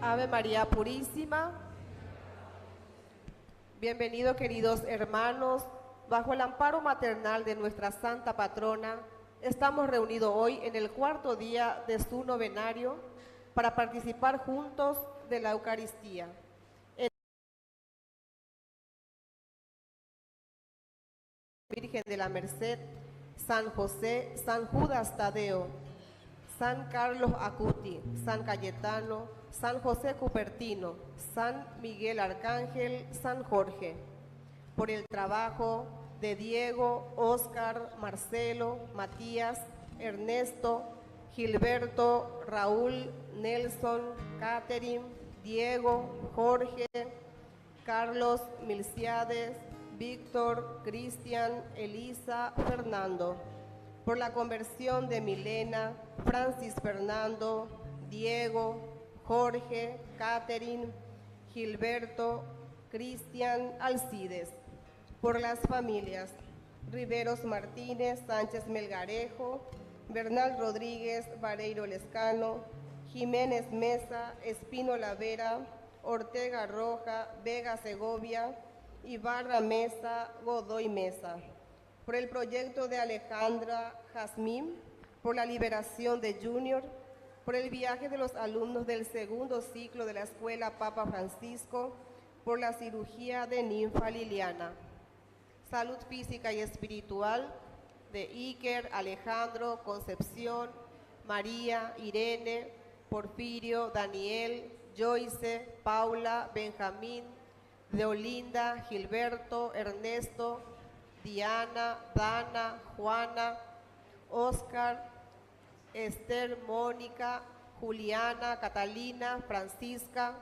Ave María Purísima. Bienvenidos, queridos hermanos, bajo el amparo maternal de nuestra Santa Patrona, estamos reunidos hoy en el cuarto día de su novenario para participar juntos de la Eucaristía. Virgen de la Merced, San José, San Judas Tadeo, San Carlos Acuti, San Cayetano, San José Cupertino, San Miguel Arcángel, San Jorge, por el trabajo de Diego, Óscar, Marcelo, Matías, Ernesto, Gilberto, Raúl, Nelson, Catherine, Diego, Jorge, Carlos, Milciades, Víctor, Cristian, Elisa, Fernando, por la conversión de Milena, Francis Fernando, Diego, Jorge, Catherine, Gilberto, Cristian, Alcides, por las familias Riveros Martínez, Sánchez Melgarejo, Bernal Rodríguez, Vareiro Lescano, Jiménez Mesa, Espino Lavera, Ortega Roja, Vega Segovia, Ibarra Mesa, Godoy Mesa, por el proyecto de Alejandra Jazmín, por la liberación de Junior, por el viaje de los alumnos del segundo ciclo de la Escuela Papa Francisco, por la cirugía de Ninfa Liliana. Salud física y espiritual de Iker, Alejandro, Concepción, María, Irene, Porfirio, Daniel, Joyce, Paula, Benjamín, de Olinda, Gilberto, Ernesto, Diana, Dana, Juana, Oscar, Esther, Mónica, Juliana, Catalina, Francisca,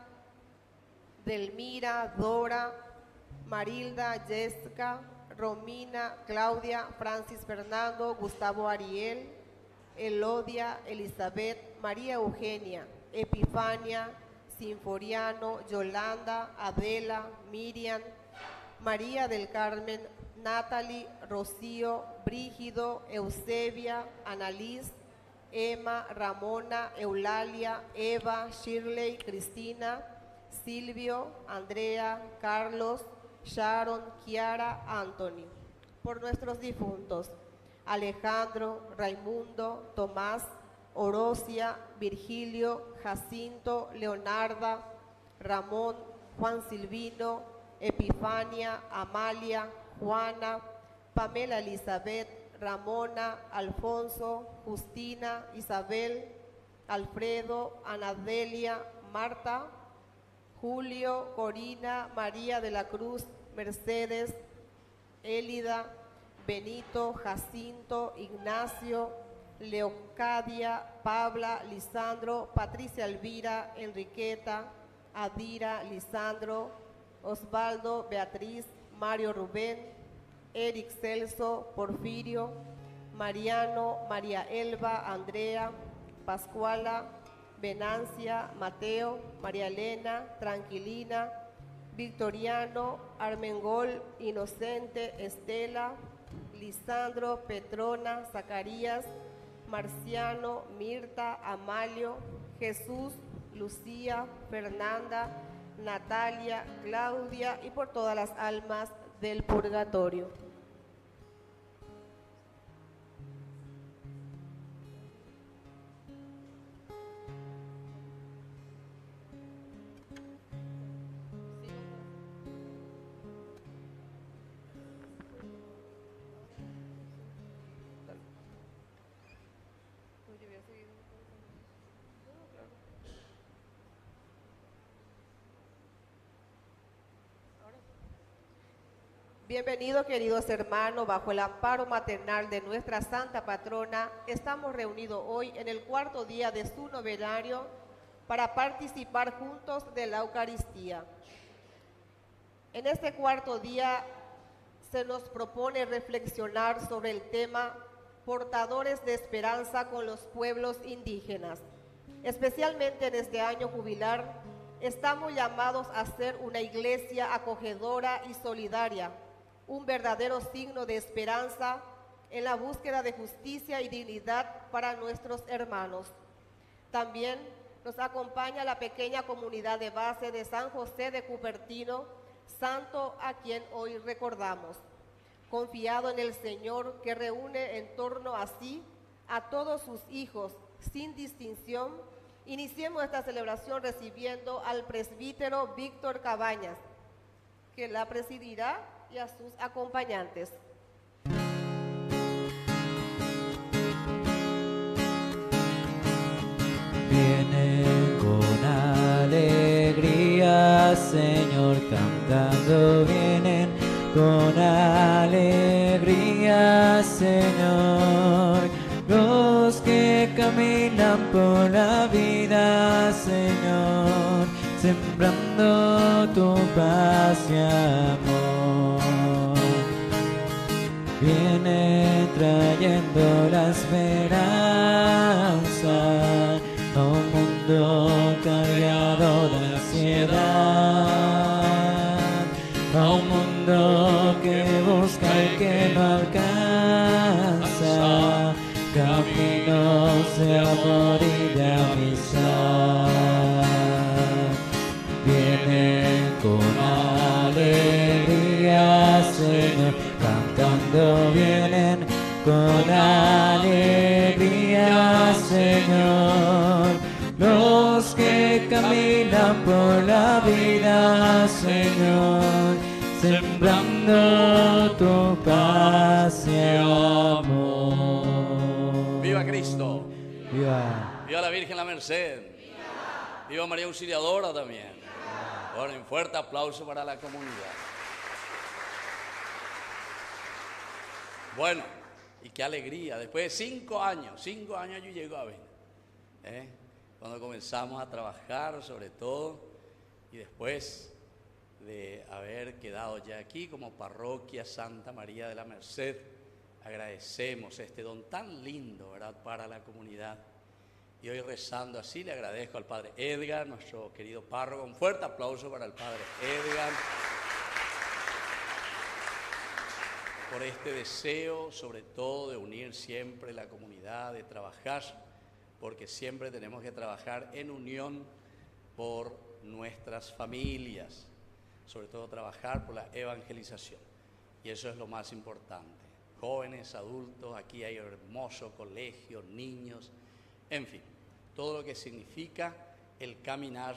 Delmira, Dora, Marilda, Jessica, Romina, Claudia, Francis Fernando, Gustavo Ariel, Elodia, Elizabeth, María Eugenia, Epifania, Sinforiano, Yolanda, Adela, Miriam, María del Carmen, Natalie, Rocío, Brígido, Eusebia, Annalise, Emma, Ramona, Eulalia, Eva, Shirley, Cristina, Silvio, Andrea, Carlos, Sharon, Kiara, Anthony. Por nuestros difuntos, Alejandro, Raimundo, Tomás, Orosia, Virgilio, Jacinto, Leonarda, Ramón, Juan Silvino, Epifania, Amalia, Juana, Pamela Elizabeth, Ramona, Alfonso, Justina, Isabel, Alfredo, Anadelia, Marta, Julio, Corina, María de la Cruz, Mercedes, Élida, Benito, Jacinto, Ignacio, Leocadia, Pabla, Lisandro, Patricia Elvira, Enriqueta, Adira, Lisandro, Osvaldo, Beatriz, Mario Rubén, Eric Celso, Porfirio, Mariano, María Elba, Andrea, Pascuala, Venancia, Mateo, María Elena, Tranquilina, Victoriano, Armengol, Inocente, Estela, Lisandro, Petrona, Zacarías, Marciano, Mirta, Amalio, Jesús, Lucía, Fernanda, Natalia, Claudia y por todas las almas del purgatorio. Bienvenidos, queridos hermanos, bajo el amparo maternal de nuestra Santa Patrona, estamos reunidos hoy en el cuarto día de su novenario para participar juntos de la Eucaristía. En este cuarto día se nos propone reflexionar sobre el tema portadores de esperanza con los pueblos indígenas. Especialmente en este año jubilar, estamos llamados a ser una iglesia acogedora y solidaria, un verdadero signo de esperanza en la búsqueda de justicia y dignidad para nuestros hermanos. También nos acompaña la pequeña comunidad de base de San José de Cupertino, santo a quien hoy recordamos. Confiado en el Señor que reúne en torno a sí a todos sus hijos sin distinción, iniciemos esta celebración recibiendo al presbítero Víctor Cabañas, que la presidirá, y a sus acompañantes. Vienen con alegría, Señor, cantando. Vienen con alegría, Señor. Los que caminan por la vida, Señor, sembrando tu paz y amor. Vienen trayendo la esperanza a un mundo cargado de ansiedad, a un mundo que busca y que no alcanza caminos de amor y de amistad. Vienen con alegría, Señor, cantando. Vienen con alegría, Señor, los que caminan por la vida, Señor, sembrando tu paz y amor. ¡Viva Cristo! ¡Viva! ¡Viva la Virgen la Merced! ¡Viva María Auxiliadora también! Bueno, un fuerte aplauso para la comunidad. Bueno, y qué alegría, después de 5 años yo llego a ver, cuando comenzamos a trabajar sobre todo, y después de haber quedado ya aquí como parroquia Santa María de la Merced, agradecemos este don tan lindo, ¿verdad?, para la comunidad. Y hoy rezando así le agradezco al Padre Edgar, nuestro querido párroco. Un fuerte aplauso para el Padre Edgar por este deseo, sobre todo, de unir siempre la comunidad, de trabajar, porque siempre tenemos que trabajar en unión por nuestras familias, sobre todo trabajar por la evangelización. Y eso es lo más importante. Jóvenes, adultos, aquí hay hermoso colegio, niños, en fin, todo lo que significa el caminar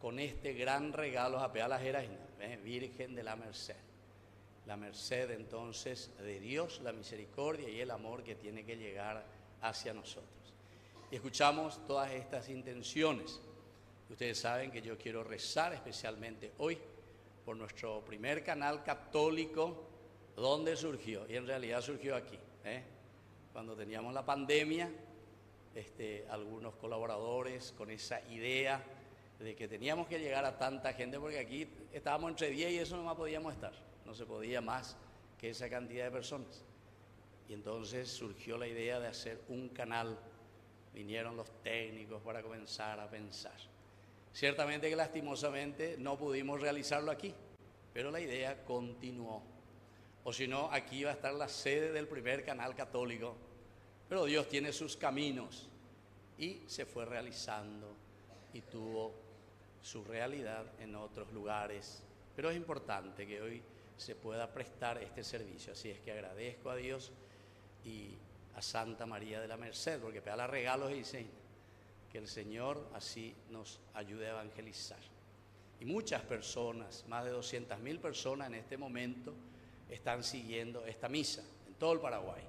con este gran regalo a Pea la Jeraína, Virgen de la Merced. La merced entonces de Dios, la misericordia y el amor que tiene que llegar hacia nosotros. Y escuchamos todas estas intenciones. Ustedes saben que yo quiero rezar especialmente hoy por nuestro primer canal católico. ¿Dónde surgió? Y en realidad surgió aquí, cuando teníamos la pandemia. Algunos colaboradores con esa idea de que teníamos que llegar a tanta gente, porque aquí estábamos entre 10 y eso no más podíamos estar, no se podía más que esa cantidad de personas. Y entonces surgió la idea de hacer un canal, vinieron los técnicos para comenzar a pensar. Ciertamente que lastimosamente no pudimos realizarlo aquí, pero la idea continuó. O si no, aquí va a estar la sede del primer canal católico. Pero Dios tiene sus caminos y se fue realizando y tuvo su realidad en otros lugares. Pero es importante que hoy se pueda prestar este servicio. Así es que agradezco a Dios y a Santa María de la Merced, porque pega los regalos y dice que el Señor así nos ayude a evangelizar. Y muchas personas, más de 200.000 personas en este momento, están siguiendo esta misa en todo el Paraguay.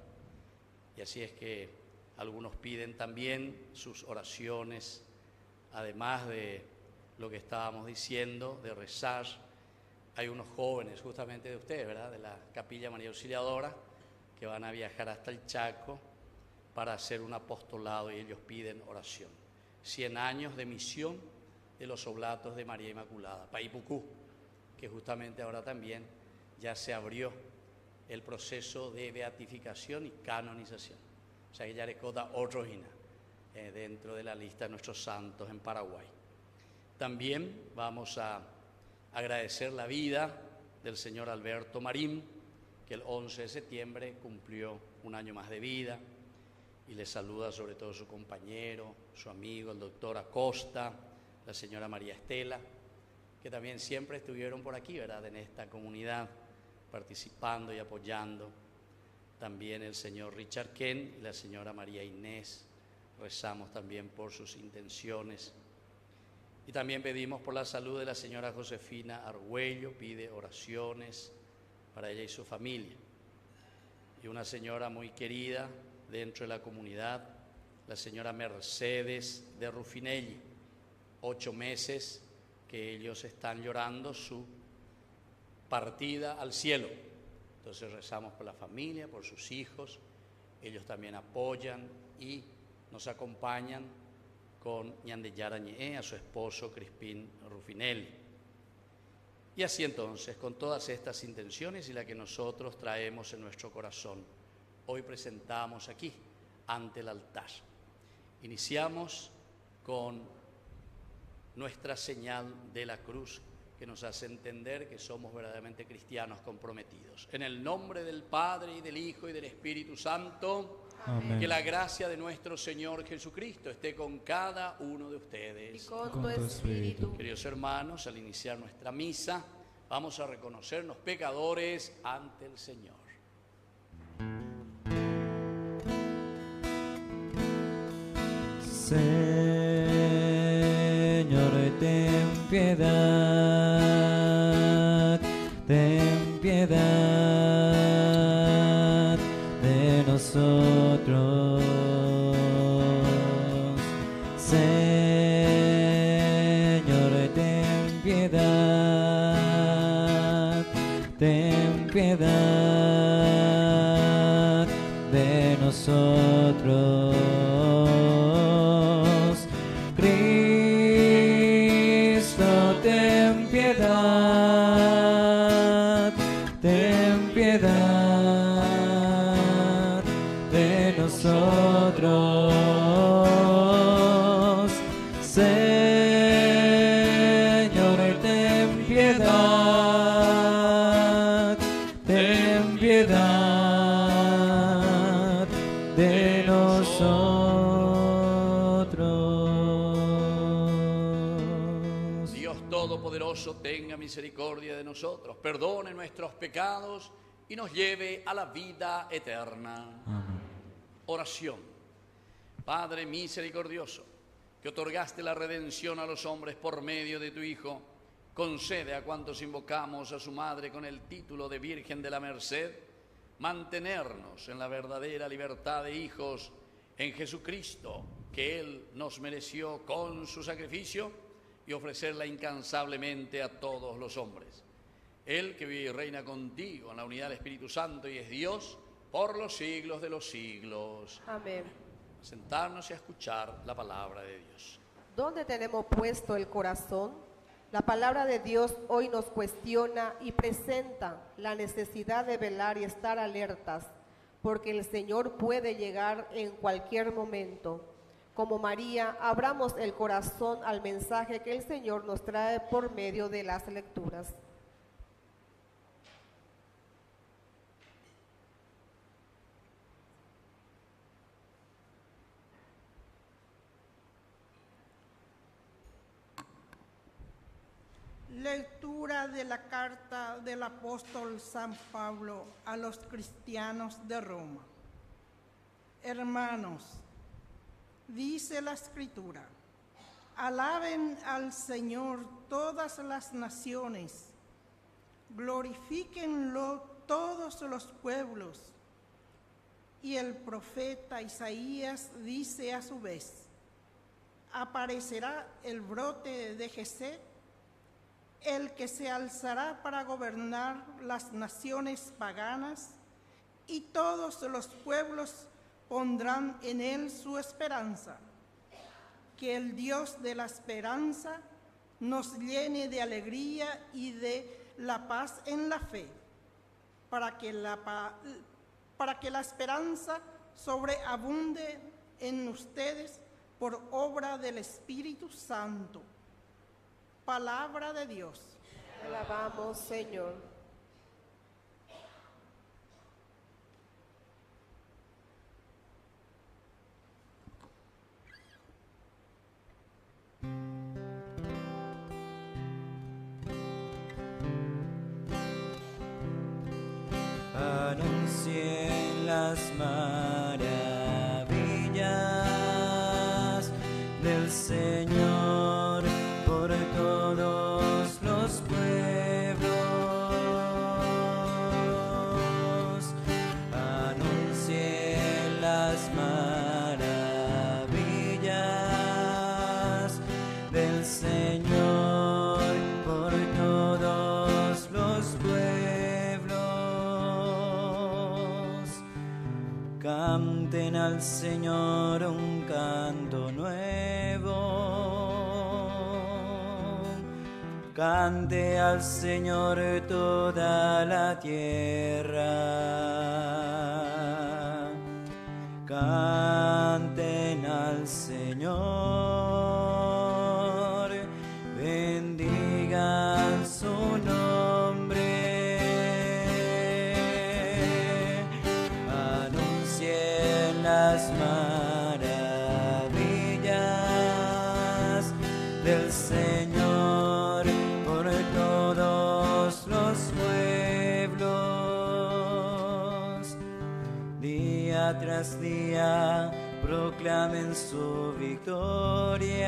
Y así es que algunos piden también sus oraciones, además de lo que estábamos diciendo, de rezar. Hay unos jóvenes justamente de ustedes, ¿verdad?, de la Capilla María Auxiliadora, que van a viajar hasta el Chaco para hacer un apostolado y ellos piden oración. 100 años de misión de los Oblatos de María Inmaculada, Paipucú, que justamente ahora también ya se abrió el proceso de beatificación y canonización. O sea que ya le coda otro hina dentro de la lista de nuestros santos en Paraguay. También vamos a agradecer la vida del señor Alberto Marín, que el 11 de septiembre cumplió un año más de vida. y le saluda sobre todo su compañero, su amigo, el doctor Acosta, la señora María Estela, que también siempre estuvieron por aquí, ¿verdad?, en esta comunidad, participando y apoyando. También el señor Richard Ken y la señora María Inés, rezamos también por sus intenciones. Y también pedimos por la salud de la señora Josefina Argüello, pide oraciones para ella y su familia. Y una señora muy querida dentro de la comunidad, la señora Mercedes de Rufinelli, 8 meses que ellos están llorando su partida al cielo. Entonces rezamos por la familia, por sus hijos, ellos también apoyan y nos acompañan con Ñandeyara Ñeé, a su esposo Crispín Rufinelli. Y así entonces, con todas estas intenciones y la que nosotros traemos en nuestro corazón, hoy presentamos aquí, ante el altar. Iniciamos con nuestra señal de la cruz, que nos hace entender que somos verdaderamente cristianos comprometidos. En el nombre del Padre, y del Hijo, y del Espíritu Santo. Amén. Que la gracia de nuestro Señor Jesucristo esté con cada uno de ustedes. Y con tu espíritu. Queridos hermanos, al iniciar nuestra misa, vamos a reconocernos pecadores ante el Señor. Señor, ten piedad de nosotros. Señor, ten piedad de nosotros. Cristo, ten piedad de nosotros. Señor, ten piedad de nosotros. Dios Todopoderoso, tenga misericordia de nosotros, perdone nuestros pecados y nos lleve a la vida eterna. Amén. Oración. Padre misericordioso, que otorgaste la redención a los hombres por medio de tu Hijo, concede a cuantos invocamos a su Madre con el título de Virgen de la Merced, mantenernos en la verdadera libertad de hijos en Jesucristo, que Él nos mereció con su sacrificio, y ofrecerla incansablemente a todos los hombres. Él que vive y reina contigo en la unidad del Espíritu Santo y es Dios por los siglos de los siglos. Amén. Sentarnos y a escuchar la palabra de Dios. ¿Dónde tenemos puesto el corazón? La palabra de Dios hoy nos cuestiona y presenta la necesidad de velar y estar alertas, porque el Señor puede llegar en cualquier momento. Como María, abramos el corazón al mensaje que el Señor nos trae por medio de las lecturas. Lectura de la carta del apóstol San Pablo a los cristianos de Roma. Hermanos, dice la Escritura, alaben al Señor todas las naciones, glorifíquenlo todos los pueblos. Y el profeta Isaías dice a su vez, aparecerá el brote de Jesé, el que se alzará para gobernar las naciones paganas, y todos los pueblos pondrán en él su esperanza. Que el Dios de la esperanza nos llene de alegría y de la paz en la fe, para que la esperanza sobreabunde en ustedes por obra del Espíritu Santo. Palabra de Dios. Alabamos, Señor. anuncien las maravillas del Señor por todos los pueblos. Anuncien las maravillas del Señor por todos los pueblos. Canten al Señor un canto nuevo. Cante al Señor toda la tierra. Canten al Señor, bendigan su nombre. Anuncien las maravillas del Señor por todos los pueblos. Día tras día proclamen su victoria,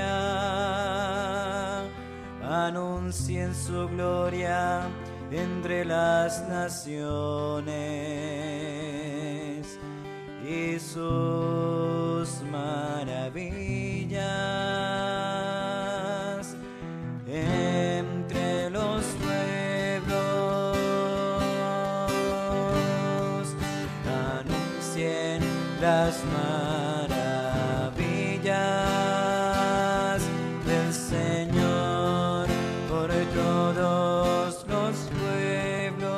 anuncien su gloria entre las naciones y sus maravillas entre los pueblos. Anuncien las maravillas del Señor por todos los pueblos.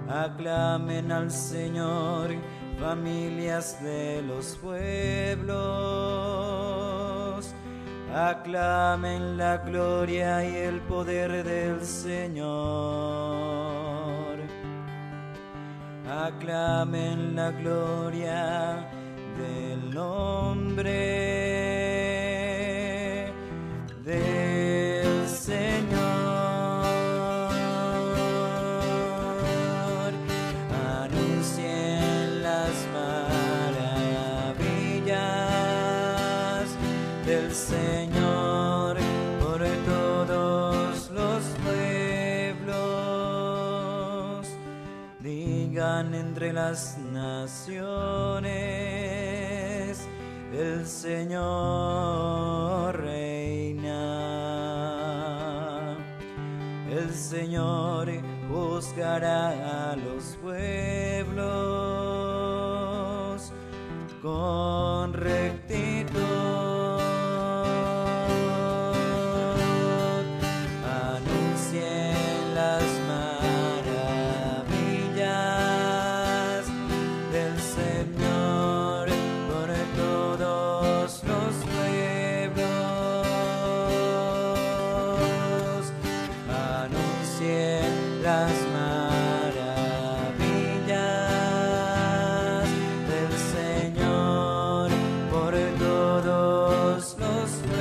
Aclamen al Señor, familias de los pueblos. Aclamen la gloria y el poder del Señor. Aclamen la gloria del nombre del Señor. Anuncien las maravillas del Señor por todos los pueblos. Digan entre las naciones, el Señor reina. El Señor juzgará a los pueblos con rectitud. Anuncien las maravillas del Señor por todos los pueblos. Anuncien las maravillas del Señor por todos los pueblos.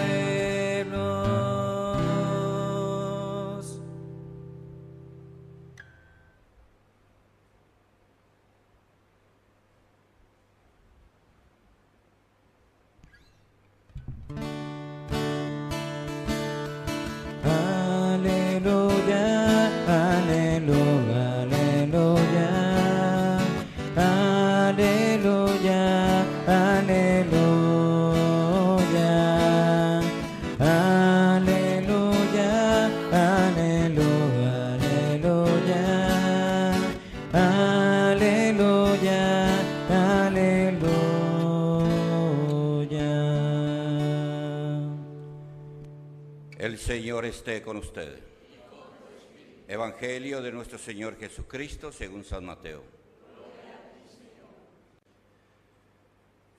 Aleluya, aleluya, aleluya, aleluya, aleluya, aleluya, aleluya, aleluya. El Señor esté con ustedes. Evangelio de nuestro Señor Jesucristo según San Mateo.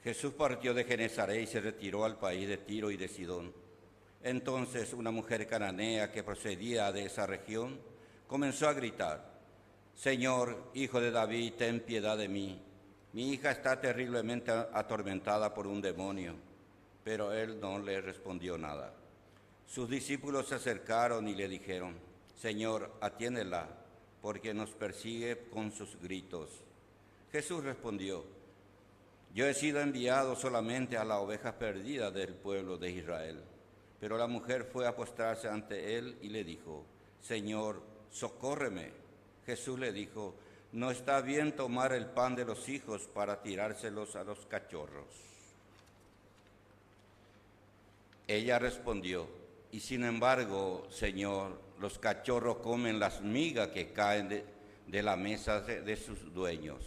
Jesús partió de Genezaret y se retiró al país de Tiro y de Sidón. Entonces una mujer cananea que procedía de esa región comenzó a gritar: Señor, Hijo de David, ten piedad de mí. Mi hija está terriblemente atormentada por un demonio. Pero él no le respondió nada. Sus discípulos se acercaron y le dijeron: Señor, atiéndela, porque nos persigue con sus gritos. Jesús respondió: yo he sido enviado solamente a las ovejas perdidas del pueblo de Israel. Pero la mujer fue a postrarse ante él y le dijo: Señor, socórreme. Jesús le dijo: no está bien tomar el pan de los hijos para tirárselos a los cachorros. Ella respondió: y sin embargo, Señor, los cachorros comen las migas que caen de la mesa de sus dueños.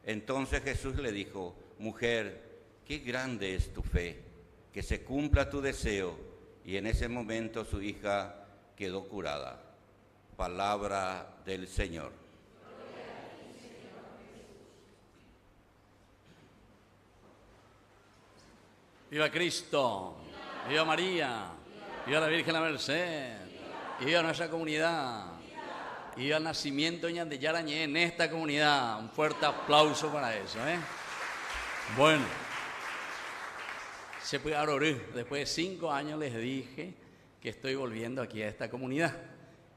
Entonces Jesús le dijo: mujer, qué grande es tu fe, que se cumpla tu deseo. Y en ese momento su hija quedó curada. Palabra del Señor. ¡Viva Cristo! ¡Viva María! ¡Viva la Virgen la Merced! ¡Viva nuestra comunidad! ¡Viva el nacimiento de Ñandeyar Añé en esta comunidad! Un fuerte aplauso para eso, ¿eh? Bueno, se puede abrir. Después de 5 años les dije que estoy volviendo aquí a esta comunidad.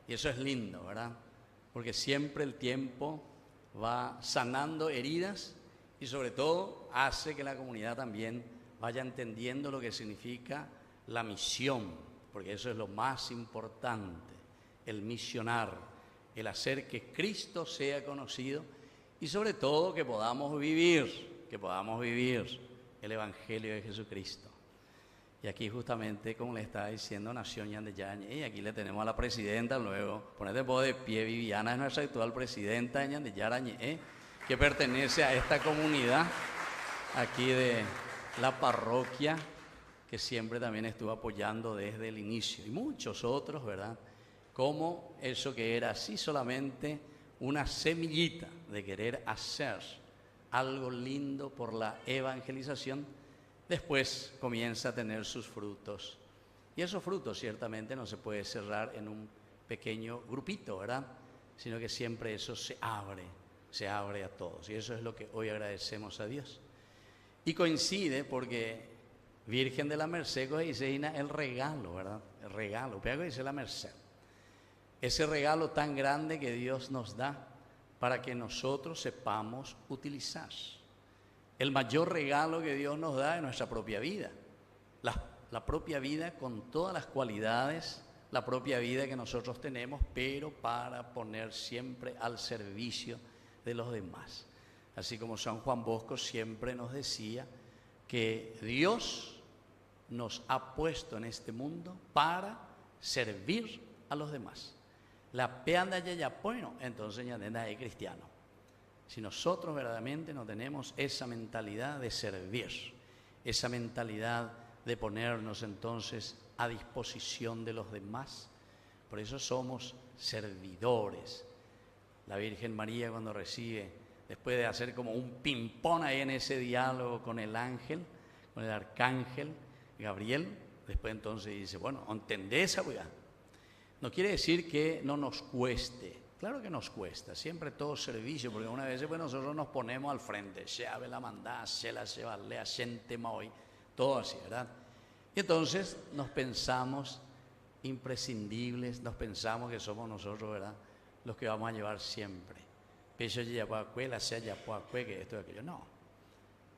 Y eso es lindo, ¿verdad? Porque siempre el tiempo va sanando heridas y sobre todo hace que la comunidad también vaya entendiendo lo que significa la misión, porque eso es lo más importante, el misionar, el hacer que Cristo sea conocido y sobre todo que podamos vivir el Evangelio de Jesucristo. Y aquí justamente, como le estaba diciendo, nació Ñandeyar Añé, y aquí le tenemos a la presidenta luego. Ponete vos de pie. Viviana es nuestra actual presidenta de Ñandeyar Añé, que pertenece a esta comunidad aquí de la parroquia, que siempre también estuvo apoyando desde el inicio. Y muchos otros, ¿verdad? Como eso que era así solamente una semillita de querer hacer algo lindo por la evangelización, después comienza a tener sus frutos. Y esos frutos ciertamente no se puede cerrar en un pequeño grupito, ¿verdad? Sino que siempre eso se abre a todos. Y eso es lo que hoy agradecemos a Dios. Y coincide porque Virgen de la Merced dice el regalo, ¿verdad? El regalo, pero dice la Merced. Ese regalo tan grande que Dios nos da para que nosotros sepamos utilizar. El mayor regalo que Dios nos da es nuestra propia vida. La propia vida con todas las cualidades, la propia vida que nosotros tenemos, pero para poner siempre al servicio de los demás. Así como San Juan Bosco siempre nos decía que Dios nos ha puesto en este mundo para servir a los demás. La peanda ya bueno, entonces ya es cristiano. Si nosotros verdaderamente no tenemos esa mentalidad de servir, esa mentalidad de ponernos entonces a disposición de los demás, por eso somos servidores. La Virgen María, cuando recibe, después de hacer como un ping-pong ahí en ese diálogo con el ángel, con el arcángel Gabriel, después entonces dice, bueno, ¿entendés esa weá? No quiere decir que no nos cueste, claro que nos cuesta, siempre todo servicio, porque una vez pues nosotros nos ponemos al frente, se abre la mandada, se la lleva, le asientemos hoy, todo así, ¿verdad? Y entonces nos pensamos imprescindibles, nos pensamos que somos nosotros, ¿verdad?, los que vamos a llevar siempre. Pecho ya la sea ya que esto y aquello. No,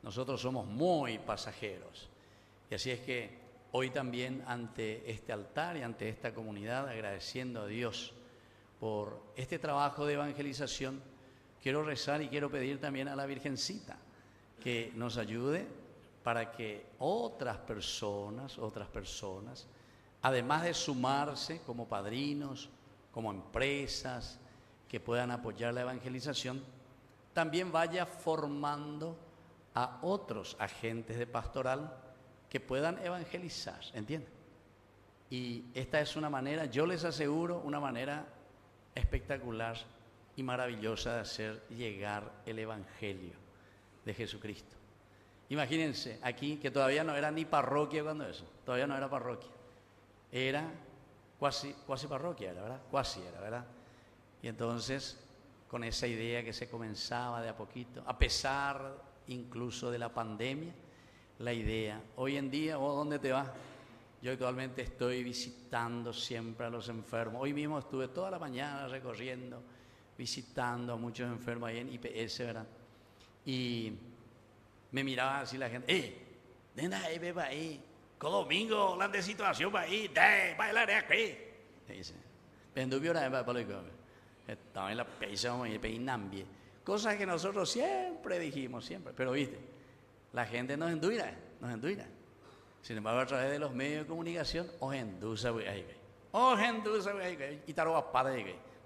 nosotros somos muy pasajeros. Y así es que hoy también ante este altar y ante esta comunidad, agradeciendo a Dios por este trabajo de evangelización, quiero rezar y quiero pedir también a la Virgencita que nos ayude para que otras personas, además de sumarse como padrinos, como empresas que puedan apoyar la evangelización, también vaya formando a otros agentes de pastoral que puedan evangelizar, ¿entienden? Y esta es una manera, yo les aseguro, una manera espectacular y maravillosa de hacer llegar el Evangelio de Jesucristo. Imagínense, aquí, que todavía no era ni parroquia cuando eso, todavía no era parroquia, era cuasi parroquia, era, ¿verdad? Cuasi era, ¿verdad? Y entonces, con esa idea que se comenzaba de a poquito, a pesar incluso de la pandemia, la idea, hoy en día, ¿vos dónde te vas? Yo actualmente estoy visitando siempre a los enfermos. Hoy mismo estuve toda la mañana recorriendo visitando a muchos enfermos ahí en IPS, ¿verdad? Y me miraba así la gente, nena, ve para ahí, cada domingo la de situación para ahí, bailar aquí. Dice, pendubio la para lo que estaba en la peisa y peinambie. Cosas que nosotros siempre dijimos, siempre, pero viste, la gente nos enduira. Sin embargo, a través de los medios de comunicación, y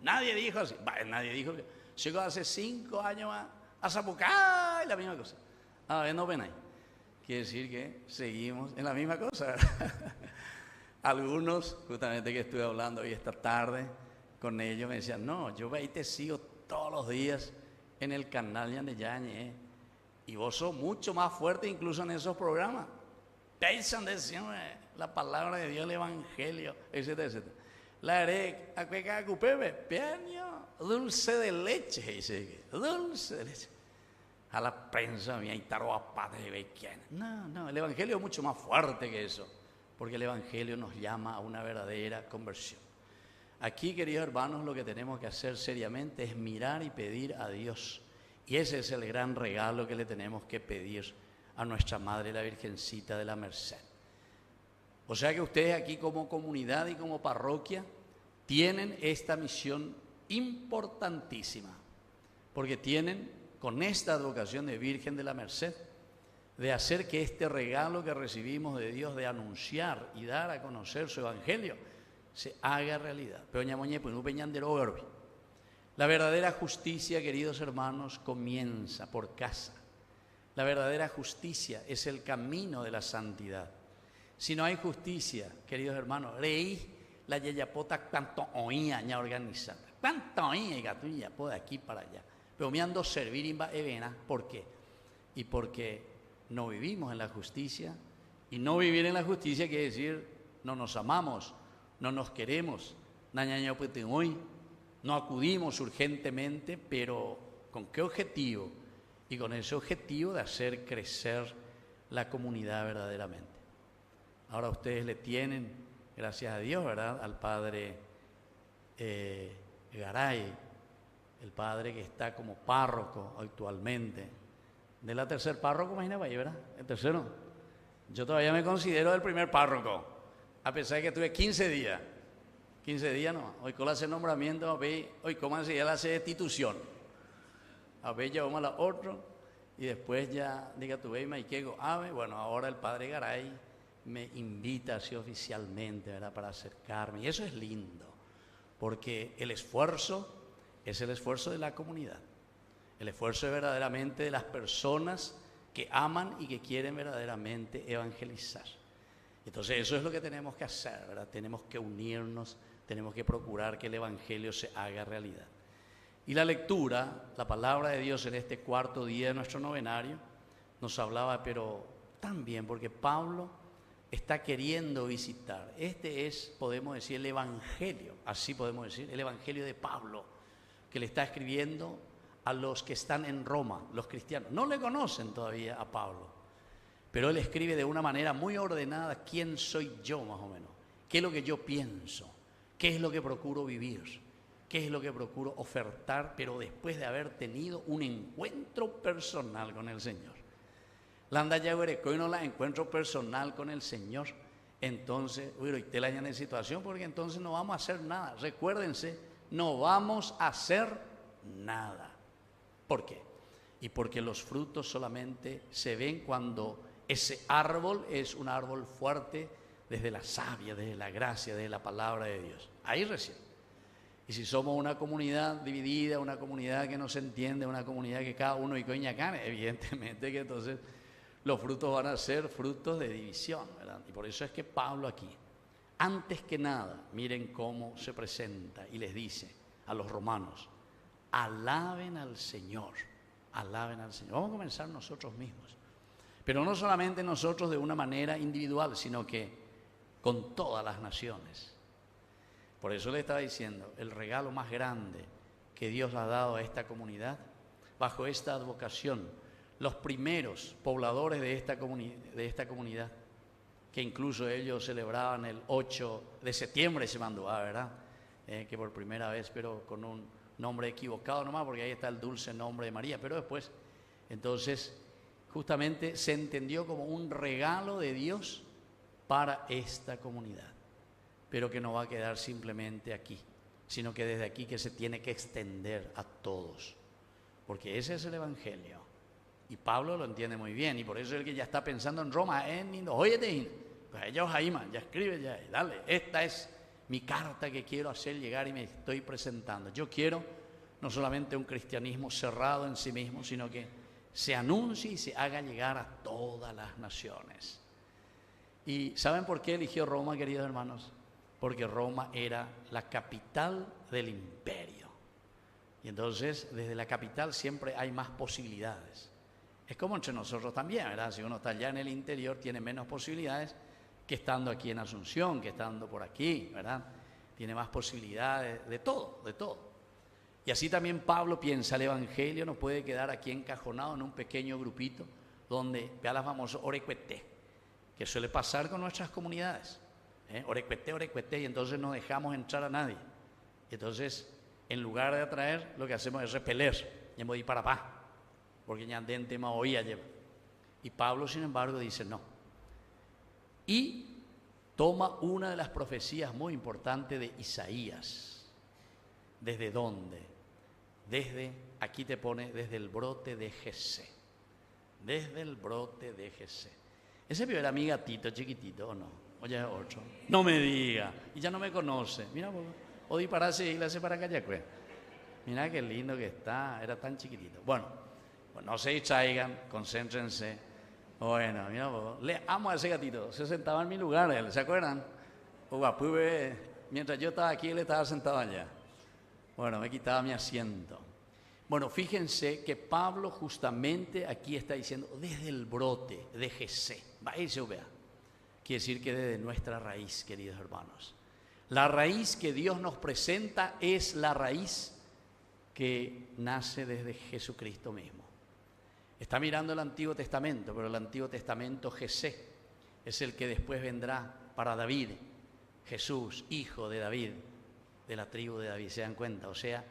nadie dijo así, nadie dijo que llegó hace 5 años a Zapucay, la misma cosa. No ven ahí. Quiere decir que seguimos en la misma cosa. Algunos, justamente que estuve hablando hoy esta tarde con ellos, me decían, no, yo ahí te sigo todos los días en el canal Yañe, y vos sos mucho más fuerte incluso en esos programas. Piensan decir la palabra de Dios, el Evangelio, etcétera, etcétera. La haré a cueca cupebe, piaño, dulce de leche, dice, dulce de leche. A la prensa mía y taroapate de bequiana. No, el Evangelio es mucho más fuerte que eso, porque el Evangelio nos llama a una verdadera conversión. Aquí, queridos hermanos, lo que tenemos que hacer seriamente es mirar y pedir a Dios. Y ese es el gran regalo que le tenemos que pedir a nuestra Madre, la Virgencita de la Merced. O sea que ustedes aquí como comunidad y como parroquia tienen esta misión importantísima, porque tienen con esta advocación de Virgen de la Merced de hacer que este regalo que recibimos de Dios de anunciar y dar a conocer su Evangelio se haga realidad. La verdadera justicia, queridos hermanos, comienza por casa. La verdadera justicia es el camino de la santidad. Si no hay justicia, queridos hermanos, leí la yayapota tanto oía ña organizada, tanto oía y gatuña de aquí para allá. Pero me ando servir imba evena, ¿por qué? Y porque no vivimos en la justicia, y no vivir en la justicia quiere decir no nos amamos, no nos queremos, no acudimos urgentemente, pero ¿con qué objetivo? Y con ese objetivo de hacer crecer la comunidad verdaderamente. Ahora ustedes le tienen, gracias a Dios, ¿verdad?, al padre Garay, el padre que está como párroco actualmente. De la tercer párroco, imagínate, ¿verdad? El tercero. Yo todavía me considero el primer párroco, a pesar de que tuve 15 días. 15 días no. Hoy con ese nombramiento, hoy cómo se llama la destitución. A ver, ya vamos a la otra, y después ya, diga tu veima y que ave. Bueno, ahora el padre Garay me invita así oficialmente, ¿verdad?, para acercarme. Y eso es lindo, porque el esfuerzo es el esfuerzo de la comunidad. El esfuerzo es verdaderamente de las personas que aman y que quieren verdaderamente evangelizar. Entonces eso es lo que tenemos que hacer, ¿verdad? Tenemos que unirnos, tenemos que procurar que el Evangelio se haga realidad. Y la lectura, la palabra de Dios en este cuarto día de nuestro novenario, nos hablaba, pero también porque Pablo está queriendo visitar. Este es, podemos decir, el Evangelio, así podemos decir, el Evangelio de Pablo, que le está escribiendo a los que están en Roma, los cristianos. No le conocen todavía a Pablo, pero él escribe de una manera muy ordenada quién soy yo, más o menos, qué es lo que yo pienso, qué es lo que procuro vivir, qué es lo que procuro ofertar, pero después de haber tenido un encuentro personal con el Señor. La anda ya no la encuentro personal con el Señor, entonces, y te la en situación, porque entonces no vamos a hacer nada. Recuérdense, no vamos a hacer nada. ¿Por qué? Y porque los frutos solamente se ven cuando ese árbol es un árbol fuerte desde la savia, desde la gracia, desde la palabra de Dios. Ahí recién. Y si somos una comunidad dividida, una comunidad que no se entiende, una comunidad que cada uno y coñacán, evidentemente que entonces los frutos van a ser frutos de división, ¿verdad? Y por eso es que Pablo aquí, antes que nada, miren cómo se presenta y les dice a los romanos: alaben al Señor, alaben al Señor. Vamos a comenzar nosotros mismos, pero no solamente nosotros de una manera individual, sino que con todas las naciones. Por eso le estaba diciendo, el regalo más grande que Dios ha dado a esta comunidad, bajo esta advocación, los primeros pobladores de esta comunidad, que incluso ellos celebraban el 8 de septiembre, se mandó, ¿verdad? Que por primera vez, pero con nombre equivocado nomás, porque ahí está el dulce nombre de María, pero después, entonces, justamente se entendió como un regalo de Dios para esta comunidad, pero que no va a quedar simplemente aquí, sino que desde aquí que se tiene que extender a todos, porque ese es el Evangelio, y Pablo lo entiende muy bien, y por eso es el que ya está pensando en Roma, oye, pues ellos ahí, ya escribe, ya, dale, esta es mi carta que quiero hacer llegar y me estoy presentando. Yo quiero no solamente un cristianismo cerrado en sí mismo, sino que se anuncie y se haga llegar a todas las naciones. ¿Y saben por qué eligió Roma, queridos hermanos? Porque Roma era la capital del imperio. Y entonces, desde la capital siempre hay más posibilidades. Es como entre nosotros también, ¿verdad? Si uno está allá en el interior, tiene menos posibilidades que estando aquí en Asunción, que estando por aquí, ¿verdad? Tiene más posibilidades de todo, de todo. Y así también Pablo piensa, el Evangelio no puede quedar aquí encajonado en un pequeño grupito donde, vea la famosa orecueté, que suele pasar con nuestras comunidades. Orecueté, y entonces no dejamos entrar a nadie. Y entonces, en lugar de atraer, lo que hacemos es repeler, y hemos de ir para paz, porque ya en tema oía lleva. Y Pablo, sin embargo, dice no. Y toma una de las profecías muy importantes de Isaías. ¿Desde dónde? Desde, aquí te pone, desde el brote de Jesé. Desde el brote de Jesé. ¿Ese vio era mi gatito chiquitito o no? O ya es otro. No me diga. Y ya no me conoce. Mira, o dispararse y le hace para Cayacue. Mira qué lindo que está. Era tan chiquitito. Bueno, pues no se distraigan, concéntrense. Bueno, mira, le amo a ese gatito. Se sentaba en mi lugar él, ¿se acuerdan? Mientras yo estaba aquí, él estaba sentado allá. Bueno, me quitaba mi asiento. Bueno, fíjense que Pablo justamente aquí está diciendo desde el brote de Jesé. Quiere decir que desde nuestra raíz, queridos hermanos. La raíz que Dios nos presenta es la raíz que nace desde Jesucristo mismo. Está mirando el Antiguo Testamento, pero el Antiguo Testamento, Jesé, es el que después vendrá para David, Jesús, hijo de David, de la tribu de David, ¿se dan cuenta? O sea,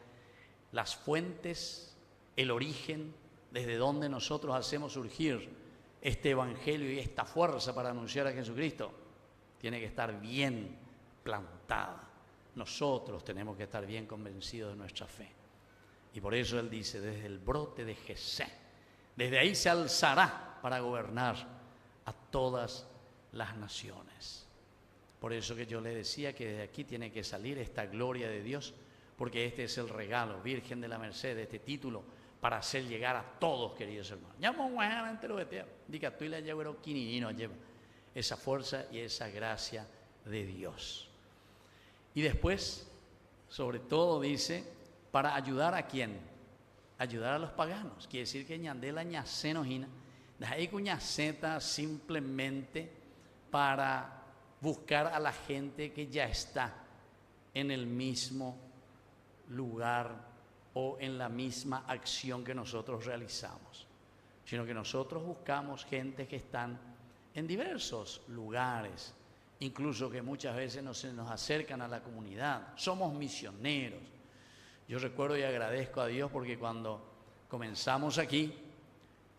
las fuentes, el origen, desde donde nosotros hacemos surgir este Evangelio y esta fuerza para anunciar a Jesucristo, tiene que estar bien plantada. Nosotros tenemos que estar bien convencidos de nuestra fe. Y por eso él dice, desde el brote de Jesé, desde ahí se alzará para gobernar a todas las naciones. Por eso que yo le decía que desde aquí tiene que salir esta gloria de Dios, porque este es el regalo, Virgen de la Merced, este título, para hacer llegar a todos, queridos hermanos. Esa fuerza y esa gracia de Dios. Y después, sobre todo dice, para ayudar a quién. Ayudar a los paganos, quiere decir que ñandela ñacenojina, hay cuñaceta simplemente para buscar a la gente que ya está en el mismo lugar o en la misma acción que nosotros realizamos, sino que nosotros buscamos gente que están en diversos lugares, incluso que muchas veces nos acercan a la comunidad, somos misioneros. Yo recuerdo y agradezco a Dios porque cuando comenzamos aquí,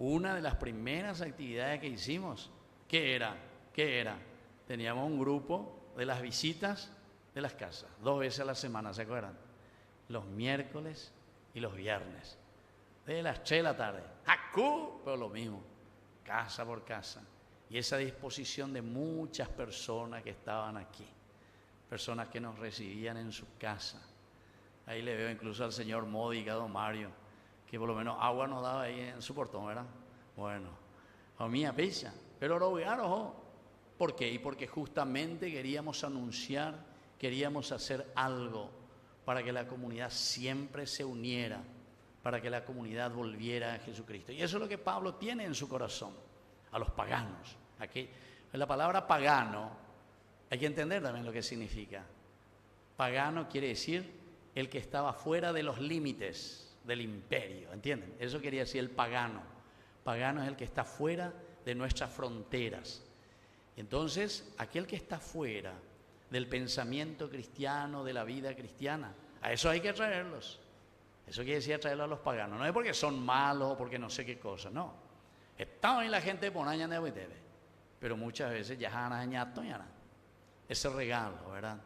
una de las primeras actividades que hicimos, ¿qué era? Teníamos un grupo de las visitas de las casas, 2 veces a la semana, ¿se acuerdan? Los miércoles y los viernes, de las 3 de la tarde, pero lo mismo, casa por casa. Y esa disposición de muchas personas que estaban aquí, personas que nos recibían en su casa. Ahí le veo incluso al señor Módica, don Mario, que por lo menos agua nos daba ahí en su portón, ¿verdad? Bueno, a mí a pesa, pero lo vearon. ¿Por qué? Y porque justamente queríamos anunciar, queríamos hacer algo para que la comunidad siempre se uniera, para que la comunidad volviera a Jesucristo. Y eso es lo que Pablo tiene en su corazón, a los paganos. Aquí, la palabra pagano, hay que entender también lo que significa. Pagano quiere decir el que estaba fuera de los límites del imperio, ¿entienden? Eso quería decir el pagano. Pagano es el que está fuera de nuestras fronteras. Entonces, aquel que está fuera del pensamiento cristiano, de la vida cristiana, a eso hay que traerlos. Eso quiere decir traerlo a los paganos. No es porque son malos o porque no sé qué cosa, no. Está bien la gente por año de Huitebe, pero muchas veces ya han añado ese regalo, ¿verdad?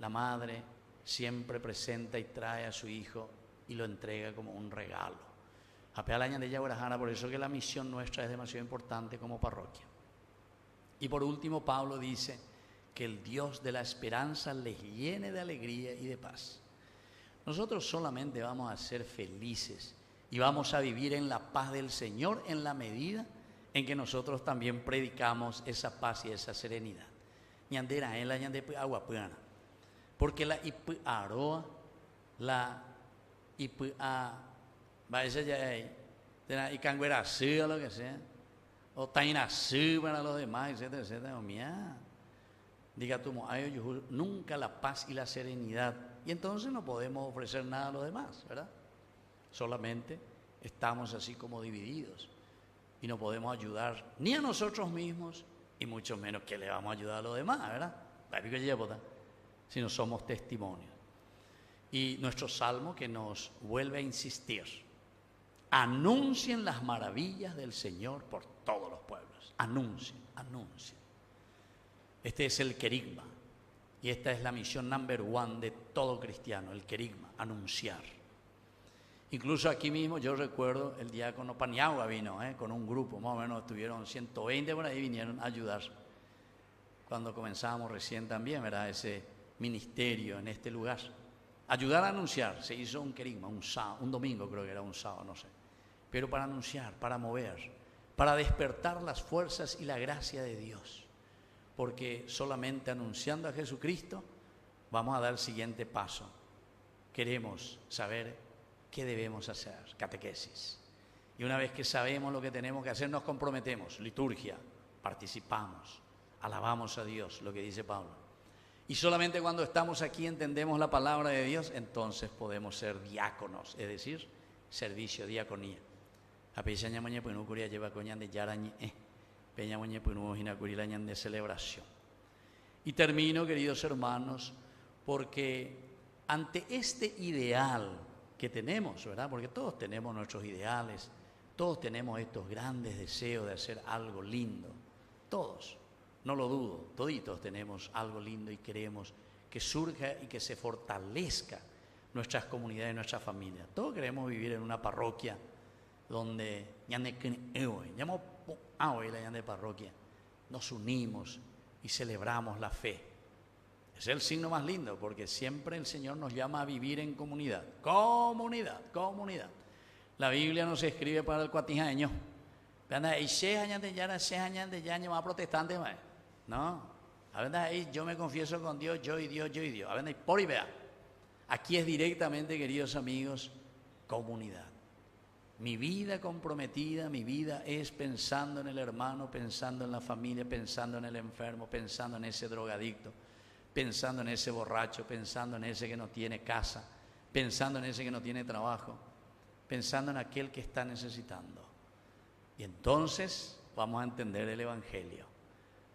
La madre siempre presenta y trae a su hijo y lo entrega como un regalo. Por eso que la misión nuestra es demasiado importante como parroquia. Y por último, Pablo dice que el Dios de la esperanza les llene de alegría y de paz. Nosotros solamente vamos a ser felices y vamos a vivir en la paz del Señor en la medida en que nosotros también predicamos esa paz y esa serenidad. Porque la ipuaroa, la ipua, y canguerasí o lo que sea, o tainasí para los demás, etcétera, etcétera. Diga tú, nunca la paz y la serenidad. Y entonces no podemos ofrecer nada a los demás, ¿verdad? Solamente estamos así como divididos y no podemos ayudar ni a nosotros mismos y mucho menos que le vamos a ayudar a los demás, ¿verdad? Si no somos testimonios. Y nuestro salmo que nos vuelve a insistir: anuncien las maravillas del Señor por todos los pueblos. Anuncien, anuncien. Este es el querigma. Y esta es la misión number one de todo cristiano, el querigma, anunciar. Incluso aquí mismo yo recuerdo el diácono Paniagua vino con un grupo, más o menos estuvieron 120 por ahí, vinieron a ayudar. Cuando comenzábamos recién también, ¿verdad? Ese ministerio en este lugar. Ayudar a anunciar, se hizo un querigma, un domingo creo que era, un sábado, no sé. Pero para anunciar, para mover, para despertar las fuerzas y la gracia de Dios. Porque solamente anunciando a Jesucristo vamos a dar el siguiente paso. Queremos saber qué debemos hacer, catequesis. Y una vez que sabemos lo que tenemos que hacer, nos comprometemos, liturgia, participamos, alabamos a Dios, lo que dice Pablo. Y solamente cuando estamos aquí entendemos la palabra de Dios, entonces podemos ser diáconos, es decir, servicio, diaconía. De celebración. Y termino, queridos hermanos, porque ante este ideal que tenemos, ¿verdad? Porque todos tenemos nuestros ideales, todos tenemos estos grandes deseos de hacer algo lindo, todos, no lo dudo, toditos tenemos algo lindo y queremos que surja y que se fortalezca nuestras comunidades, nuestras familias. Todos queremos vivir en una parroquia donde la parroquia nos unimos y celebramos la fe. Es el signo más lindo porque siempre el Señor nos llama a vivir en comunidad. Comunidad, comunidad. La Biblia nos escribe para el cuatijaño. Más protestante, no. Yo me confieso con Dios, yo y Dios, yo y Dios. Por y vea. Aquí es directamente, queridos amigos, comunidad. Mi vida comprometida, mi vida es pensando en el hermano, pensando en la familia, pensando en el enfermo, pensando en ese drogadicto, pensando en ese borracho, pensando en ese que no tiene casa, pensando en ese que no tiene trabajo, pensando en aquel que está necesitando. Y entonces vamos a entender el Evangelio.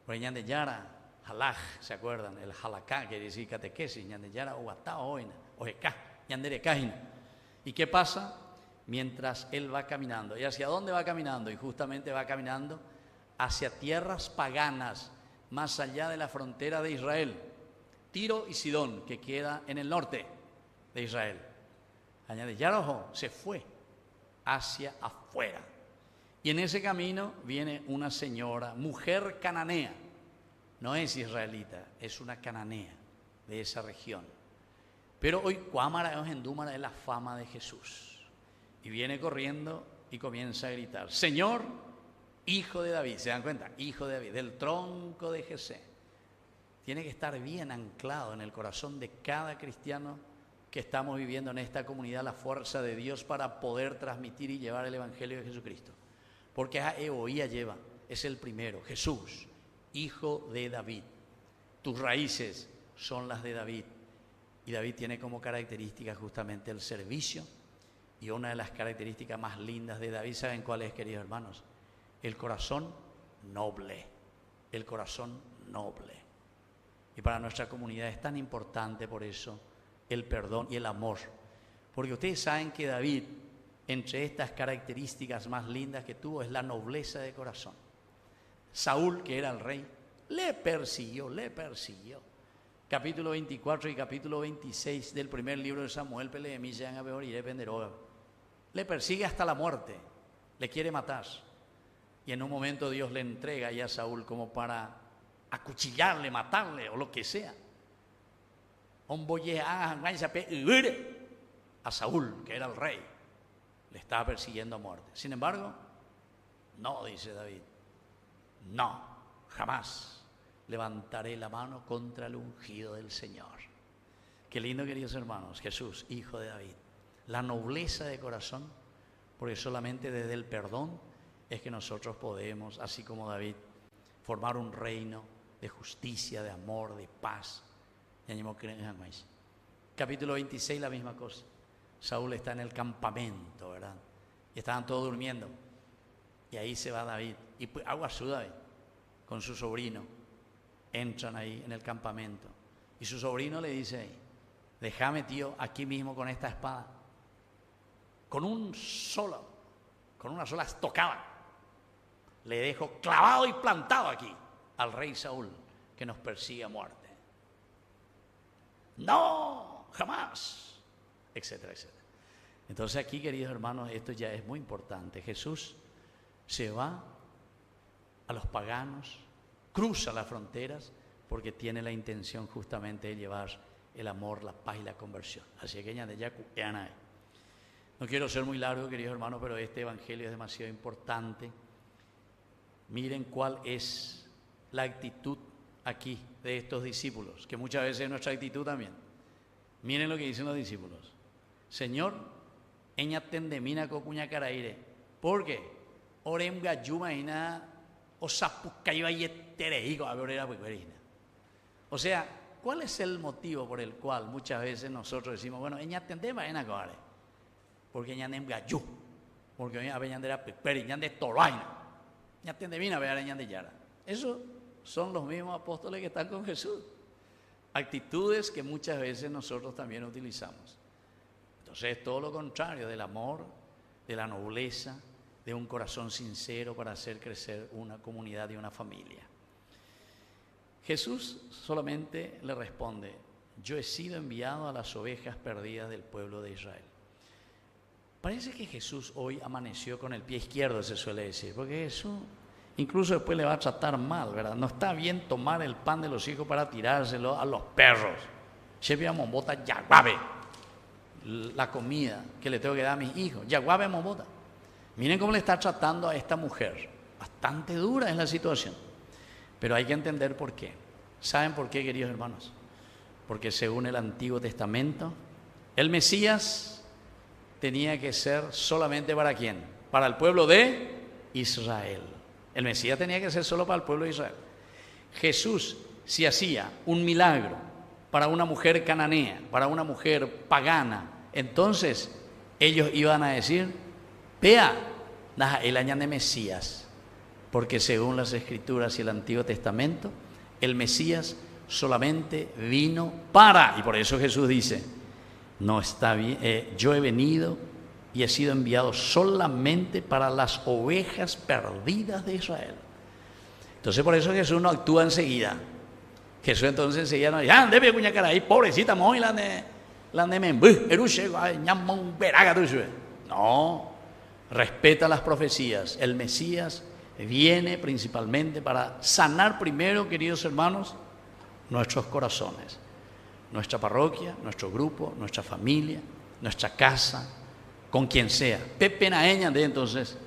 Por ñande yara, halaj, ¿se acuerdan? El halaká, que decir catequesis, ñande yara, ogatá, oina, ojeká, ñandere cájina. ¿Y qué pasa? Mientras él va caminando. ¿Y hacia dónde va caminando? Y justamente va caminando hacia tierras paganas, más allá de la frontera de Israel. Tiro y Sidón, que queda en el norte de Israel. Añade, Yarojo se fue hacia afuera. Y en ese camino viene una señora, mujer cananea. No es israelita, es una cananea de esa región. Pero hoy, Cuámara es Endúmara, es la fama de Jesús. Y viene corriendo y comienza a gritar: Señor, hijo de David. ¿Se dan cuenta? Hijo de David, del tronco de Jesé. Tiene que estar bien anclado en el corazón de cada cristiano que estamos viviendo en esta comunidad la fuerza de Dios para poder transmitir y llevar el Evangelio de Jesucristo. Porque a Eoía lleva, es el primero, Jesús, hijo de David. Tus raíces son las de David. Y David tiene como característica justamente el servicio. Y una de las características más lindas de David, ¿saben cuál es, queridos hermanos? El corazón noble. El corazón noble. Y para nuestra comunidad es tan importante por eso el perdón y el amor. Porque ustedes saben que David, entre estas características más lindas que tuvo, es la nobleza de corazón. Saúl, que era el rey, le persiguió. Capítulo 24 y capítulo 26 del primer libro de Samuel, le persigue hasta la muerte, le quiere matar. Y en un momento Dios le entrega ya a Saúl como para acuchillarle, matarle o lo que sea. A Saúl, que era el rey, le estaba persiguiendo a muerte. Sin embargo, no, dice David, no, jamás levantaré la mano contra el ungido del Señor. Qué lindo, queridos hermanos, Jesús, hijo de David. La nobleza de corazón, porque solamente desde el perdón es que nosotros podemos, así como David, formar un reino de justicia, de amor, de paz. Capítulo 26, la misma cosa. Saúl está en el campamento, ¿verdad? Y estaban todos durmiendo. Y ahí se va David. Y pues, David, con su sobrino, entran ahí en el campamento. Y su sobrino le dice, déjame, tío, aquí mismo con esta espada. Con una sola estocada. Le dejo clavado y plantado aquí al rey Saúl, que nos persigue a muerte. No, jamás, etcétera, etcétera. Entonces aquí, queridos hermanos, esto ya es muy importante. Jesús se va a los paganos, cruza las fronteras, porque tiene la intención justamente de llevar el amor, la paz y la conversión. Así que no quiero ser muy largo, queridos hermanos, pero este evangelio es demasiado importante. Miren cuál es la actitud aquí de estos discípulos, que muchas veces es nuestra actitud también. Miren lo que dicen los discípulos. Señor, eñatendemina cocuña caraire, porque orem gayuma ina o sapucaiba yetereigo aborera buerina. O sea, ¿cuál es el motivo por el cual muchas veces nosotros decimos, bueno, eñatendema ena coare, porque eñandem gayu, porque hoy aveñandera peperi, ñande toroaina, eñatendemina veara ñande yara. Eso son los mismos apóstoles que están con Jesús. Actitudes que muchas veces nosotros también utilizamos. Entonces es todo lo contrario del amor, de la nobleza, de un corazón sincero para hacer crecer una comunidad y una familia. Jesús solamente le responde, yo he sido enviado a las ovejas perdidas del pueblo de Israel. Parece que Jesús hoy amaneció con el pie izquierdo, se suele decir, porque Jesús incluso después le va a tratar mal, ¿verdad? No está bien tomar el pan de los hijos para tirárselo a los perros. Chepia mombota yaguabe, la comida que le tengo que dar a mis hijos, yaguabe mombota. Miren cómo le está tratando a esta mujer. Bastante dura es la situación. Pero hay que entender por qué. ¿Saben por qué, queridos hermanos? Porque según el Antiguo Testamento, el Mesías tenía que ser solamente ¿para quién? Para el pueblo de Israel. El Mesías tenía que ser solo para el pueblo de Israel. Jesús, si hacía un milagro para una mujer cananea, para una mujer pagana, entonces ellos iban a decir, vea, el año de Mesías, porque según las Escrituras y el Antiguo Testamento, el Mesías solamente vino para, y por eso Jesús dice, no está bien, yo he venido y he sido enviado solamente para las ovejas perdidas de Israel. Entonces por eso Jesús no actúa enseguida. Jesús entonces enseguida no dice, debe cuña cara ahí, pobrecita, muy la de membú, no, respeta las profecías. El Mesías viene principalmente para sanar primero, queridos hermanos, nuestros corazones, nuestra parroquia, nuestro grupo, nuestra familia, nuestra casa, con quien sea. Pepe Naeña de entonces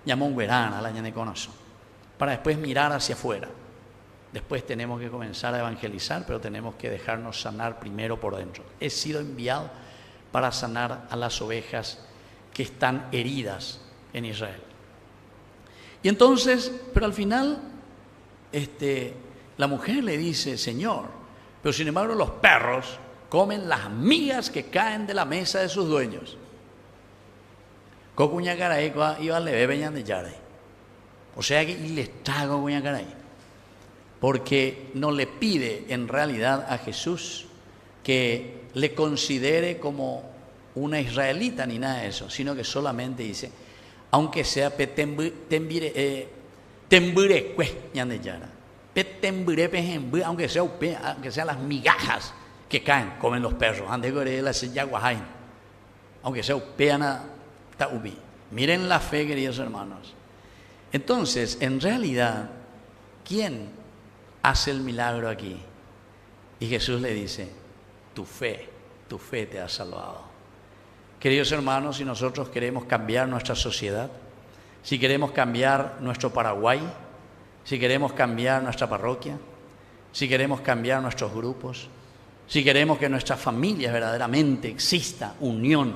llamó un verano al año de corazón, para después mirar hacia afuera. Después tenemos que comenzar a evangelizar, pero tenemos que dejarnos sanar primero por dentro. He sido enviado para sanar a las ovejas que están heridas en Israel. Y entonces, pero al final, la mujer le dice, Señor, pero sin embargo los perros comen las migas que caen de la mesa de sus dueños. O sea que y le está porque no le pide en realidad a Jesús que le considere como una israelita ni nada de eso, sino que solamente dice, aunque sea aunque sea las migajas que caen, comen los perros, aunque sea upeana taubi. Miren la fe, queridos hermanos. Entonces, en realidad, ¿quién hace el milagro aquí? Y Jesús le dice, tu fe te ha salvado. Queridos hermanos, si nosotros queremos cambiar nuestra sociedad, si queremos cambiar nuestro Paraguay, si queremos cambiar nuestra parroquia, si queremos cambiar nuestros grupos, si queremos que en nuestras familias verdaderamente exista unión,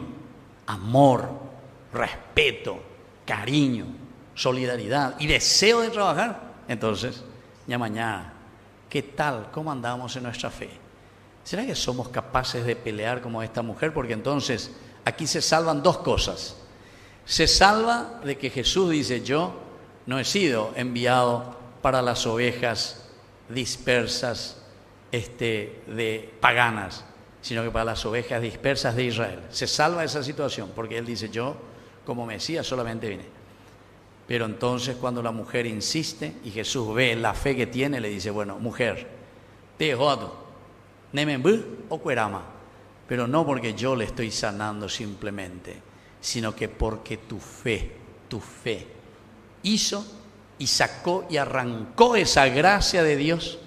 amor, respeto, cariño, solidaridad y deseo de trabajar, entonces, ya mañana, ¿qué tal? ¿Cómo andamos en nuestra fe? ¿Será que somos capaces de pelear como esta mujer? Porque entonces aquí se salvan dos cosas. Se salva de que Jesús dice, yo no he sido enviado para las ovejas dispersas de paganas, sino que para las ovejas dispersas de Israel. Se salva esa situación porque Él dice, yo como Mesías solamente vine. Pero entonces cuando la mujer insiste y Jesús ve la fe que tiene, le dice, bueno, mujer, te jodo, nemenbu o cuerama, pero no porque yo le estoy sanando simplemente, sino que porque tu fe hizo y sacó y arrancó esa gracia de Dios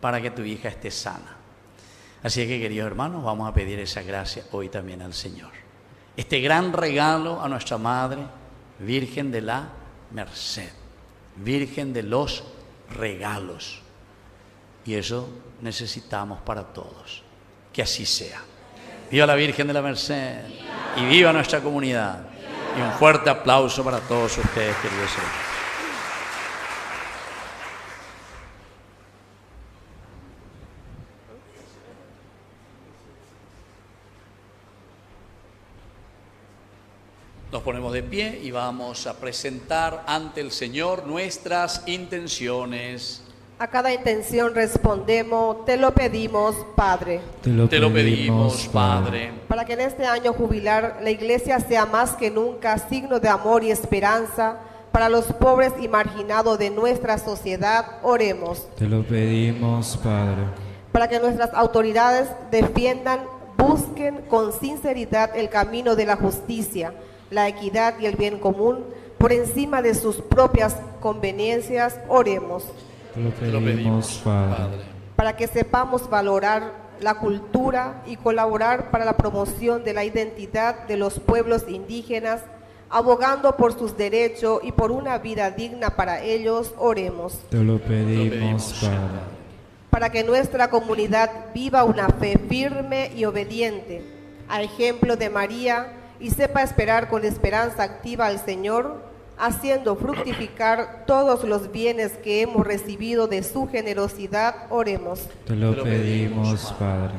para que tu hija esté sana. Así que, queridos hermanos, vamos a pedir esa gracia hoy también al Señor. Este gran regalo a nuestra Madre, Virgen de la Merced, Virgen de los regalos. Y eso necesitamos para todos. Que así sea. Viva la Virgen de la Merced y viva nuestra comunidad. Y un fuerte aplauso para todos ustedes, queridos hermanos. Nos ponemos de pie y vamos a presentar ante el Señor nuestras intenciones. A cada intención respondemos, te lo pedimos, Padre. Te lo pedimos, Padre. Para que en este año jubilar la Iglesia sea más que nunca signo de amor y esperanza para los pobres y marginados de nuestra sociedad, oremos. Te lo pedimos, Padre. Para que nuestras autoridades defiendan, busquen con sinceridad el camino de la justicia, la equidad y el bien común, por encima de sus propias conveniencias, oremos. Te lo pedimos, Padre. Para que sepamos valorar la cultura y colaborar para la promoción de la identidad de los pueblos indígenas, abogando por sus derechos y por una vida digna para ellos, oremos. Te lo pedimos, Padre. Para que nuestra comunidad viva una fe firme y obediente, a ejemplo de María, y sepa esperar con esperanza activa al Señor, haciendo fructificar todos los bienes que hemos recibido de su generosidad, oremos. Te lo pedimos, Padre.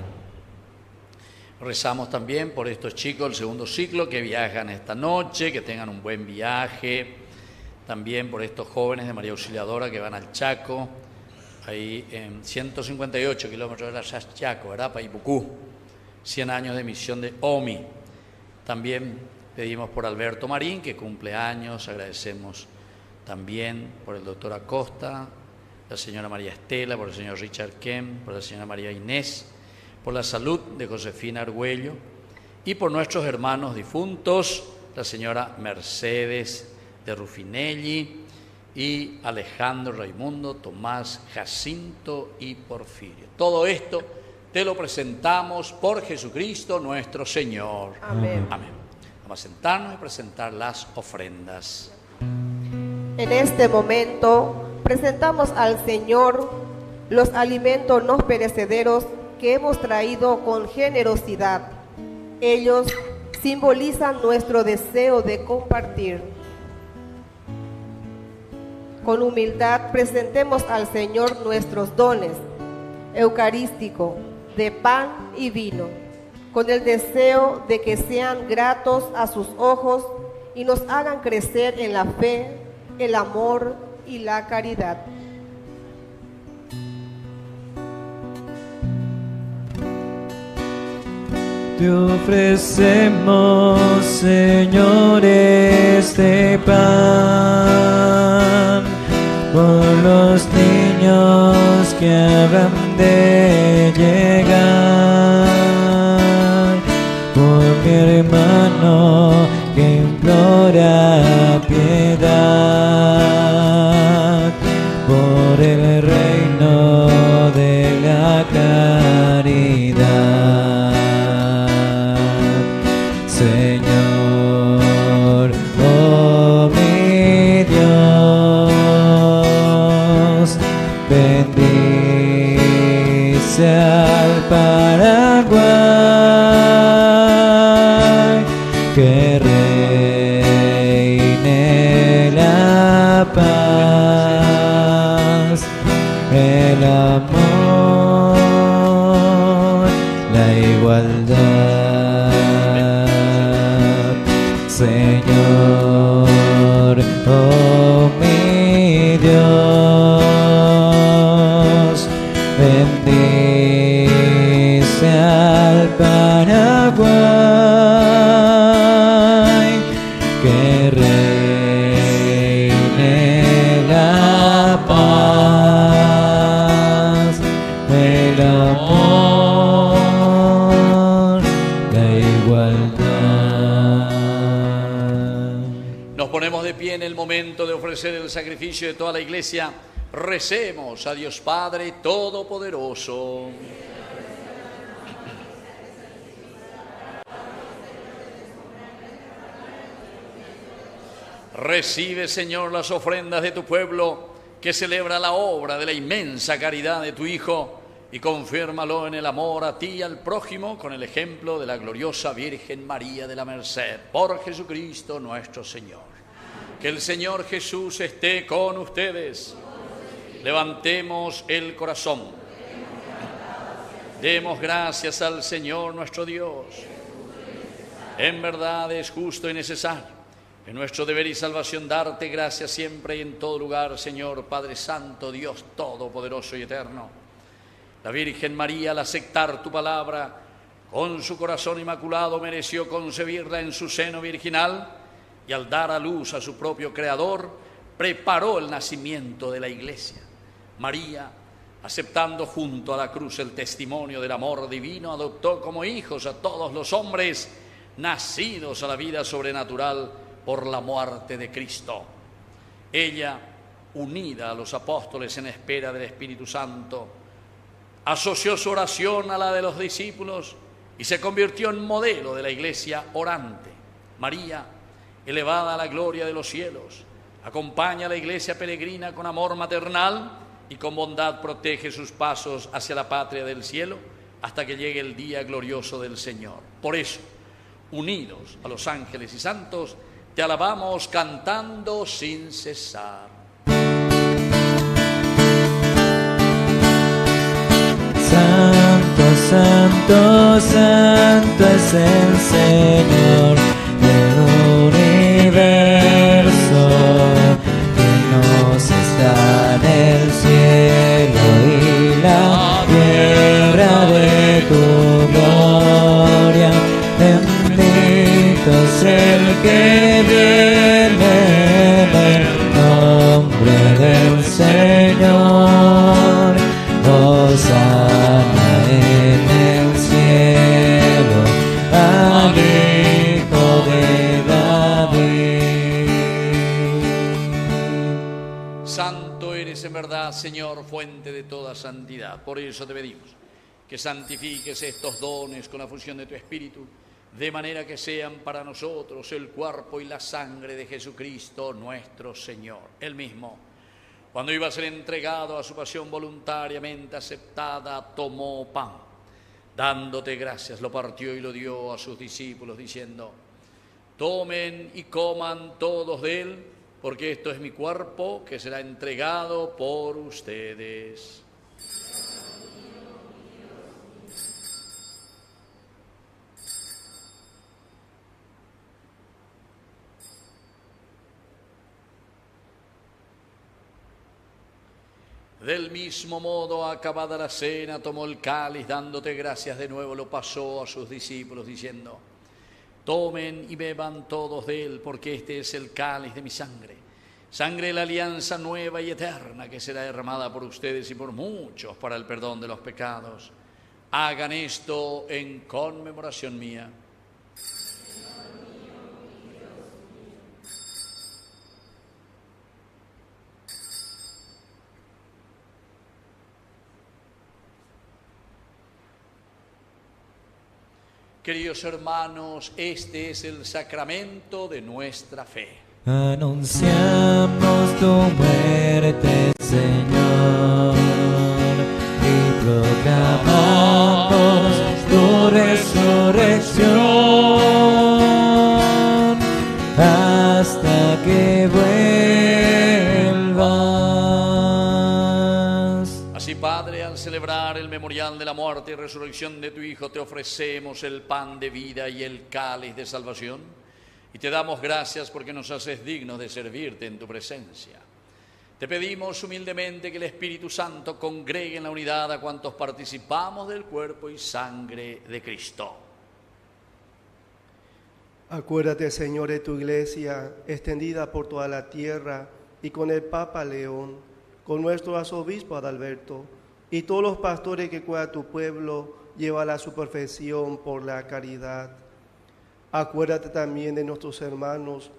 Rezamos también por estos chicos del segundo ciclo que viajan esta noche, que tengan un buen viaje. También por estos jóvenes de María Auxiliadora que van al Chaco, ahí en 158 kilómetros de la Chaco, ¿verdad? Paipucú, 100 años de misión de OMI. También pedimos por Alberto Marín, que cumple años, agradecemos también por el doctor Acosta, la señora María Estela, por el señor Richard Kem, por la señora María Inés, por la salud de Josefina Argüello y por nuestros hermanos difuntos, la señora Mercedes de Rufinelli y Alejandro, Raimundo, Tomás, Jacinto y Porfirio. Todo esto te lo presentamos por Jesucristo nuestro Señor. Amén. Amén. Vamos a sentarnos y presentar las ofrendas. En este momento presentamos al Señor los alimentos no perecederos que hemos traído con generosidad. Ellos simbolizan nuestro deseo de compartir. Con humildad presentemos al Señor nuestros dones eucarísticos de pan y vino, con el deseo de que sean gratos a sus ojos y nos hagan crecer en la fe, el amor y la caridad. te ofrecemos, Señor, este pan, por los niños que habrán de llegar, por mi hermano que implora piedad, por el reino de la caridad. Señor, oh mi Dios, bendice al Paraguay, que reine la paz, el amor, la igualdad. Señor, oh mi Dios, bendice al Paraguay, que reine la paz, el amor, la igualdad. Nos ponemos de pie en el momento de ofrecer el sacrificio de toda la iglesia. Recemos a Dios Padre Todopoderoso. Recibe, Señor, las ofrendas de tu pueblo, que celebra la obra de la inmensa caridad de tu Hijo, y confírmalo en el amor a ti y al prójimo con el ejemplo de la gloriosa Virgen María de la Merced. Por Jesucristo nuestro Señor. Que el Señor Jesús esté con ustedes. Levantemos el corazón. Demos gracias al Señor nuestro Dios. En verdad es justo y necesario, en nuestro deber y salvación, darte gracias siempre y en todo lugar, Señor Padre Santo, Dios Todopoderoso y Eterno. La Virgen María, al aceptar tu palabra, con su corazón inmaculado mereció concebirla en su seno virginal, y al dar a luz a su propio Creador, preparó el nacimiento de la Iglesia. María, aceptando junto a la cruz el testimonio del amor divino, adoptó como hijos a todos los hombres nacidos a la vida sobrenatural por la muerte de Cristo. Ella, unida a los apóstoles en espera del Espíritu Santo, asoció su oración a la de los discípulos y se convirtió en modelo de la Iglesia orante. María, elevada a la gloria de los cielos, acompaña a la Iglesia peregrina con amor maternal y con bondad protege sus pasos hacia la patria del cielo hasta que llegue el día glorioso del Señor. Por eso, unidos a los ángeles y santos, te alabamos cantando sin cesar. Santo, santo, santo es el Señor del universo, que nos está en el cielo y la tierra de tu gloria. Bendito es el que viene en el nombre del Señor. Hosana en el cielo al Hijo de David. Santo eres en verdad, Señor, fuente de toda santidad. Por eso te pedimos que santifiques estos dones con la fusión de tu Espíritu, de manera que sean para nosotros el cuerpo y la sangre de Jesucristo nuestro Señor. Él mismo, cuando iba a ser entregado a su pasión voluntariamente aceptada, tomó pan. Dándote gracias, lo partió y lo dio a sus discípulos, diciendo: tomen y coman todos de él, porque esto es mi cuerpo que será entregado por ustedes. Del mismo modo, acabada la cena, tomó el cáliz, dándote gracias de nuevo, lo pasó a sus discípulos, diciendo: tomen y beban todos de él, porque este es el cáliz de mi sangre, sangre de la alianza nueva y eterna, que será derramada por ustedes y por muchos para el perdón de los pecados. Hagan esto en conmemoración mía. Queridos hermanos, este es el sacramento de nuestra fe. Anunciamos tu muerte, Señor, y proclamamos tu resurrección hasta que vuelvas. Así, Padre, al celebrar el memorial de la muerte y resurrección de tu Hijo, te ofrecemos el pan de vida y el cáliz de salvación, y te damos gracias porque nos haces dignos de servirte en tu presencia. Te pedimos humildemente que el Espíritu Santo congregue en la unidad a cuantos participamos del cuerpo y sangre de Cristo. Acuérdate, Señor, de tu iglesia, extendida por toda la tierra, y con el Papa León, con nuestro arzobispo Adalberto, y todos los pastores que cuida tu pueblo, llévala a su perfección por la caridad. Acuérdate también de nuestros hermanos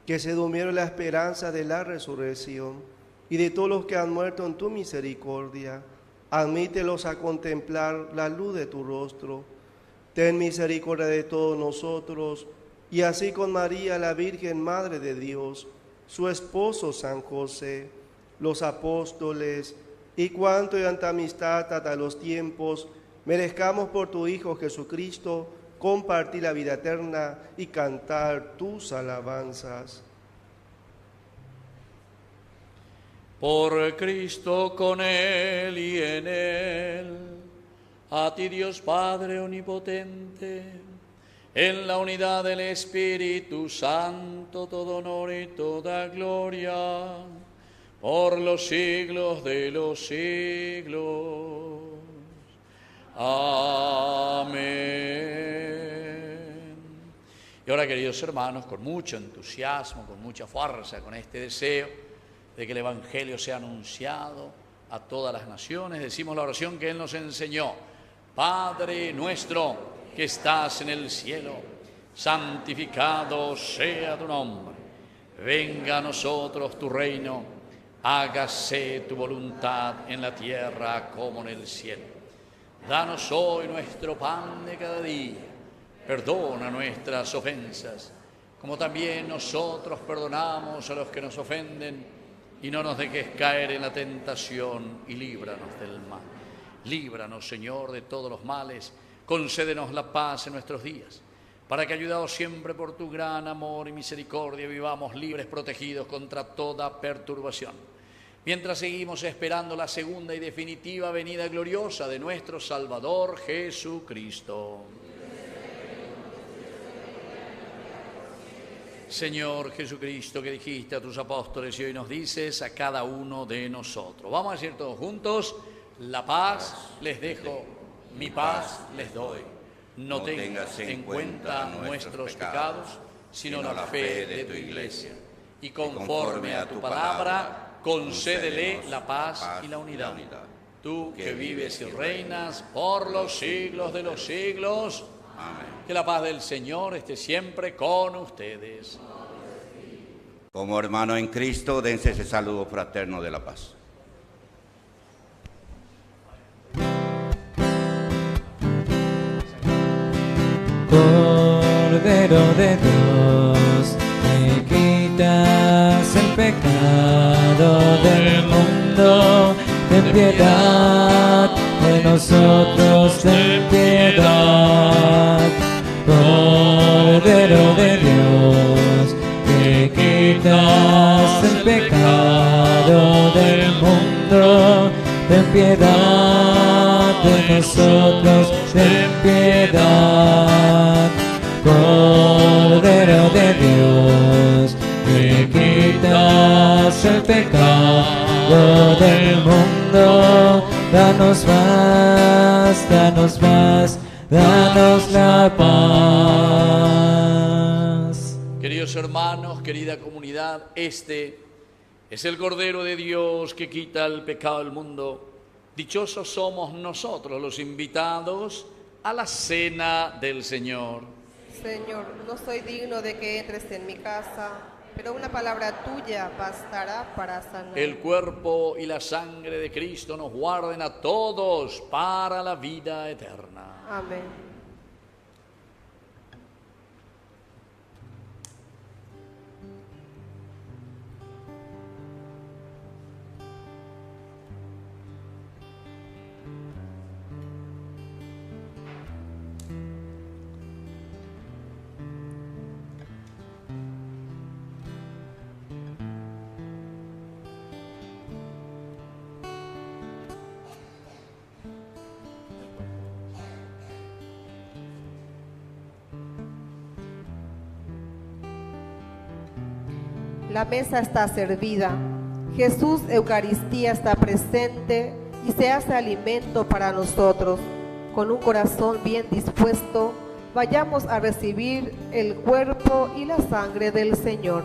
que se durmieron en la esperanza de la resurrección, y de todos los que han muerto en tu misericordia. Admítelos a contemplar la luz de tu rostro. Ten misericordia de todos nosotros, y así con María, la Virgen Madre de Dios, su esposo San José, los apóstoles, y cuanto en tanta amistad hasta los tiempos, merezcamos por tu Hijo Jesucristo compartir la vida eterna y cantar tus alabanzas. Por Cristo, con Él y en Él, a ti Dios Padre omnipotente, en la unidad del Espíritu Santo, todo honor y toda gloria, por los siglos de los siglos. Amén. Y ahora, queridos hermanos, con mucho entusiasmo, con mucha fuerza, con este deseo de que el Evangelio sea anunciado a todas las naciones, decimos la oración que Él nos enseñó. Padre nuestro que estás en el cielo, santificado sea tu nombre. Venga a nosotros tu reino, hágase tu voluntad en la tierra como en el cielo. Danos hoy nuestro pan de cada día. Perdona nuestras ofensas, como también nosotros perdonamos a los que nos ofenden. Y no nos dejes caer en la tentación, y líbranos del mal. Líbranos, Señor, de todos los males. Concédenos la paz en nuestros días, para que, ayudados siempre por tu gran amor y misericordia, vivamos libres, protegidos contra toda perturbación, mientras seguimos esperando la segunda y definitiva venida gloriosa de nuestro Salvador Jesucristo. Señor Jesucristo, que dijiste a tus apóstoles y hoy nos dices a cada uno de nosotros. Vamos a decir todos juntos: la paz les dejo, mi paz les doy. No tengas en cuenta nuestros pecados, sino la fe de tu iglesia. Y conforme a tu palabra, concédele la paz y la unidad. Tú que vives y reinas por los siglos de los siglos. Amén. Que la paz del Señor esté siempre con ustedes. Como hermano en Cristo, dense ese saludo fraterno de la paz. Cordero de Dios, que quitas el pecado del mundo, ten piedad de nosotros, ten piedad. Cordero de Dios, que quitas el pecado del mundo, ten piedad de nosotros, ten piedad. Cordero de Dios, que quitas el pecado del mundo, danos más, danos más, danos la paz. Queridos hermanos, querida comunidad, este es el Cordero de Dios que quita el pecado del mundo. Dichosos somos nosotros los invitados a la cena del Señor. Señor, no soy digno de que entres en mi casa, pero una palabra tuya bastará para sanar. El cuerpo y la sangre de Cristo nos guarden a todos para la vida eterna. Amén. La mesa está servida. Jesús, Eucaristía, está presente y se hace alimento para nosotros. Con un corazón bien dispuesto, vayamos a recibir el cuerpo y la sangre del Señor.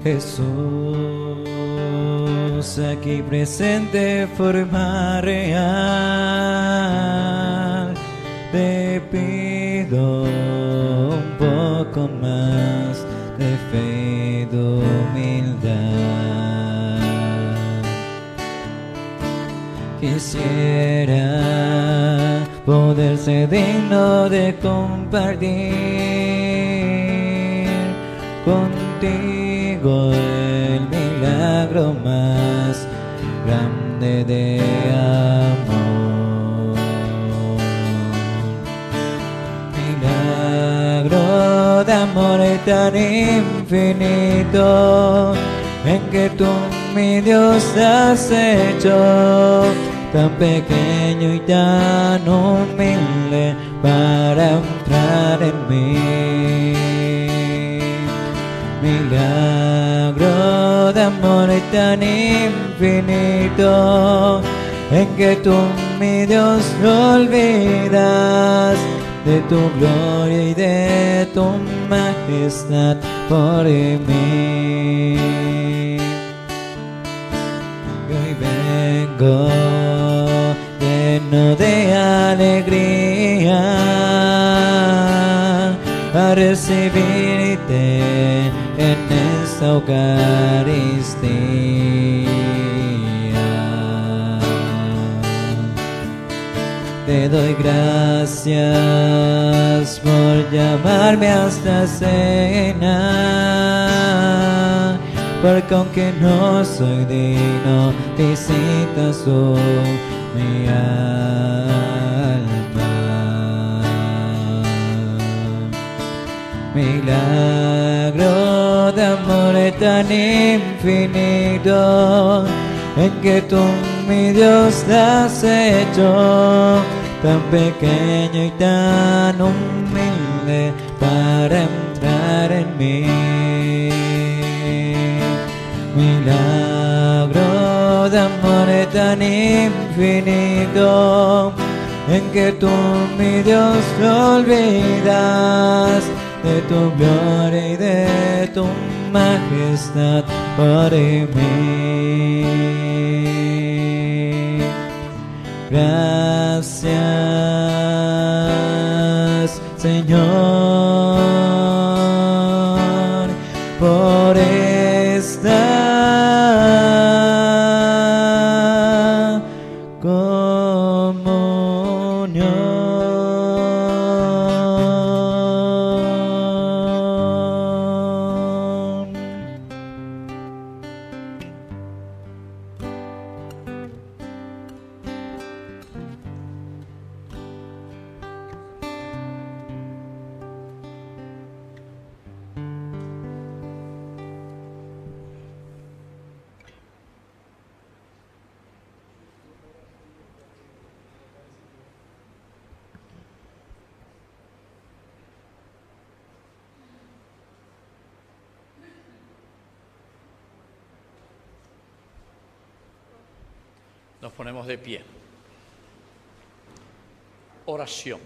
Jesús, aquí presente, forma real, te pido un poco más de fe y de humildad. Quisiera poder ser digno de compartir contigo el milagro más grande de amor. Milagro de amor tan infinito, en que tú, mi Dios, has hecho tan pequeño y tan humilde para entrar en mí. Milagro de amor tan infinito, en que tú, mi Dios, no olvidas de tu gloria y de tu majestad por mí. Y hoy vengo lleno de alegría a recibirte en esta Eucaristía. Te doy gracias por llamarme a esta cena, porque aunque no soy digno, visitas tú mi alma. Milagro de amor tan infinito, en que tú, mi Dios, te has hecho tan pequeño y tan humilde para entrar en mí. Milagro de amor tan infinito, en que tú, mi Dios, no olvidas de tu gloria y de tu majestad por mí. Gracias, Señor, por esta Nos ponemos de pie. Oración.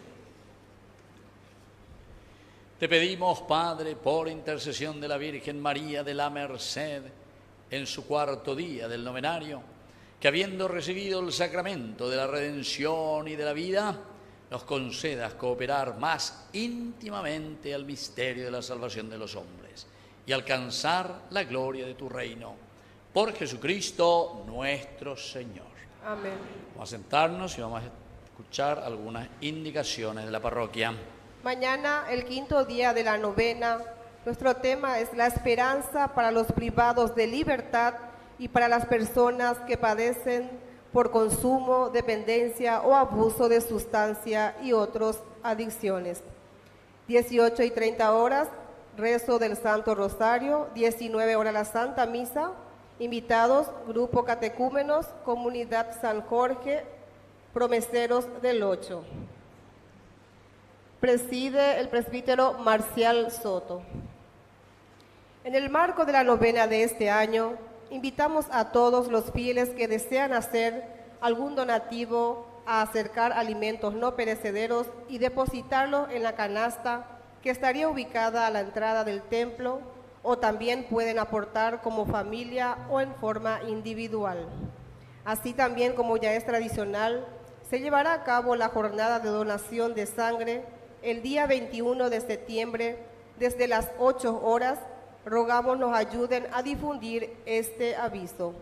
Te pedimos, Padre, por intercesión de la Virgen María de la Merced, en su cuarto día del novenario, que habiendo recibido el sacramento de la redención y de la vida, nos concedas cooperar más íntimamente al misterio de la salvación de los hombres y alcanzar la gloria de tu reino. Por Jesucristo nuestro Señor. Amén. Vamos a sentarnos y vamos a escuchar algunas indicaciones de la parroquia. Mañana, el quinto día de la novena, nuestro tema es la esperanza para los privados de libertad y para las personas que padecen por consumo, dependencia o abuso de sustancia y otras adicciones. 18:30 rezo del Santo Rosario. 19 la Santa Misa. Invitados, Grupo Catecúmenos, Comunidad San Jorge, Promeseros del 8. Preside el presbítero Marcial Soto. En el marco de la novena de este año, invitamos a todos los fieles que desean hacer algún donativo a acercar alimentos no perecederos y depositarlos en la canasta que estaría ubicada a la entrada del templo, o también pueden aportar como familia o en forma individual. Así también, como ya es tradicional, se llevará a cabo la jornada de donación de sangre el día 21 de septiembre desde las 8 horas. Rogamos nos ayuden a difundir este aviso.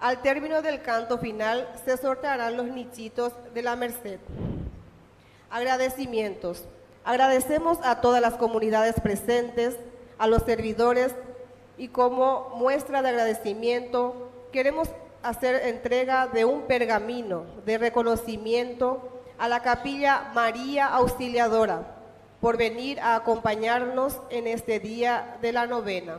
Al término del canto final se sortearán los nichitos de la Merced. Agradecimientos. Agradecemos a todas las comunidades presentes, a los servidores, y como muestra de agradecimiento queremos hacer entrega de un pergamino de reconocimiento a la Capilla María Auxiliadora por venir a acompañarnos en este día de la novena.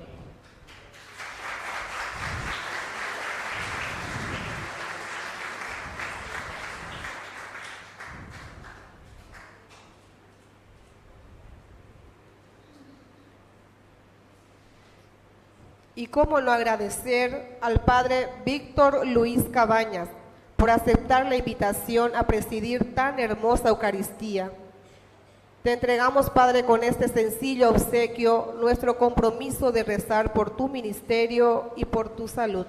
Y cómo no agradecer al Padre Víctor Luis Cabañas por aceptar la invitación a presidir tan hermosa Eucaristía. Te entregamos, Padre, con este sencillo obsequio, nuestro compromiso de rezar por tu ministerio y por tu salud.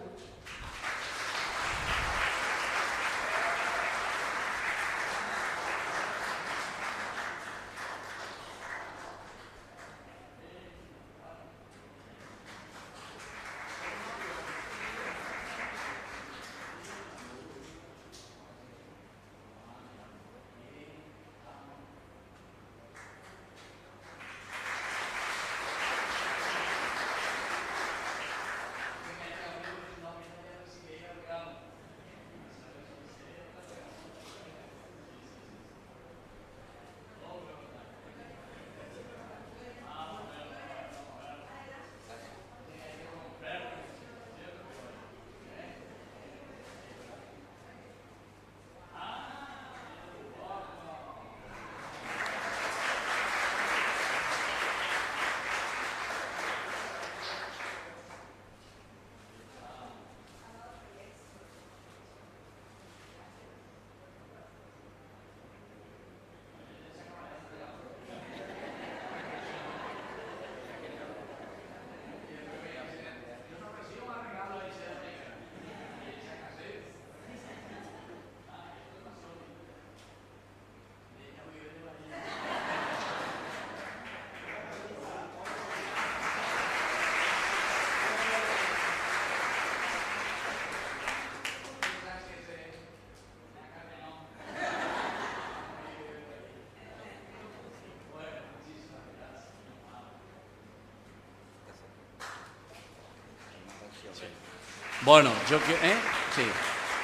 Bueno, sí,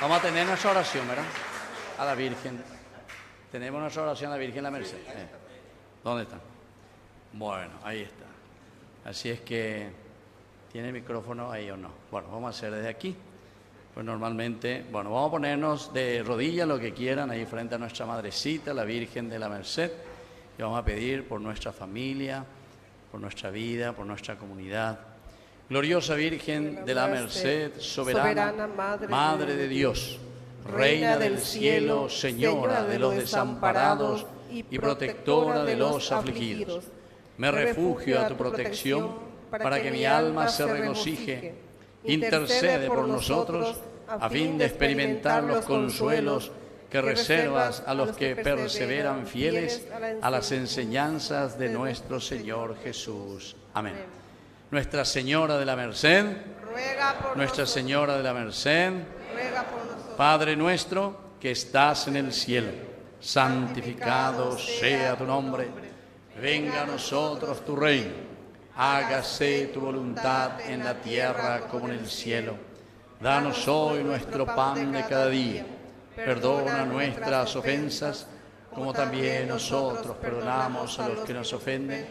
vamos a tener nuestra oración, ¿verdad? A la Virgen. Tenemos nuestra oración a la Virgen la Merced. ¿Dónde está? Bueno, ahí está. Así es que, ¿tiene el micrófono ahí o no? Bueno, vamos a hacer desde aquí. Pues normalmente, bueno, vamos a ponernos de rodillas, lo que quieran, ahí frente a nuestra Madrecita, la Virgen de la Merced. Y vamos a pedir por nuestra familia, por nuestra vida, por nuestra comunidad. Gloriosa Virgen de la Merced, soberana Madre de Dios, Reina del cielo, Señora de los desamparados y protectora de los afligidos. Me refugio a tu protección para que mi alma se regocije. Intercede por nosotros a fin de experimentar los consuelos que reservas a los que perseveran fieles a las enseñanzas de nuestro Señor Jesús. Amén. Nuestra Señora de la Merced, ruega por Nuestra nosotros. Señora de la Merced, Ruega por nosotros. Padre nuestro que estás en el cielo, santificado sea tu nombre. Venga a nosotros tu reino. Hágase tu voluntad en la tierra como en el cielo. Danos hoy nuestro pan de cada día. Perdona nuestras ofensas, como también nosotros perdonamos a los que nos ofenden.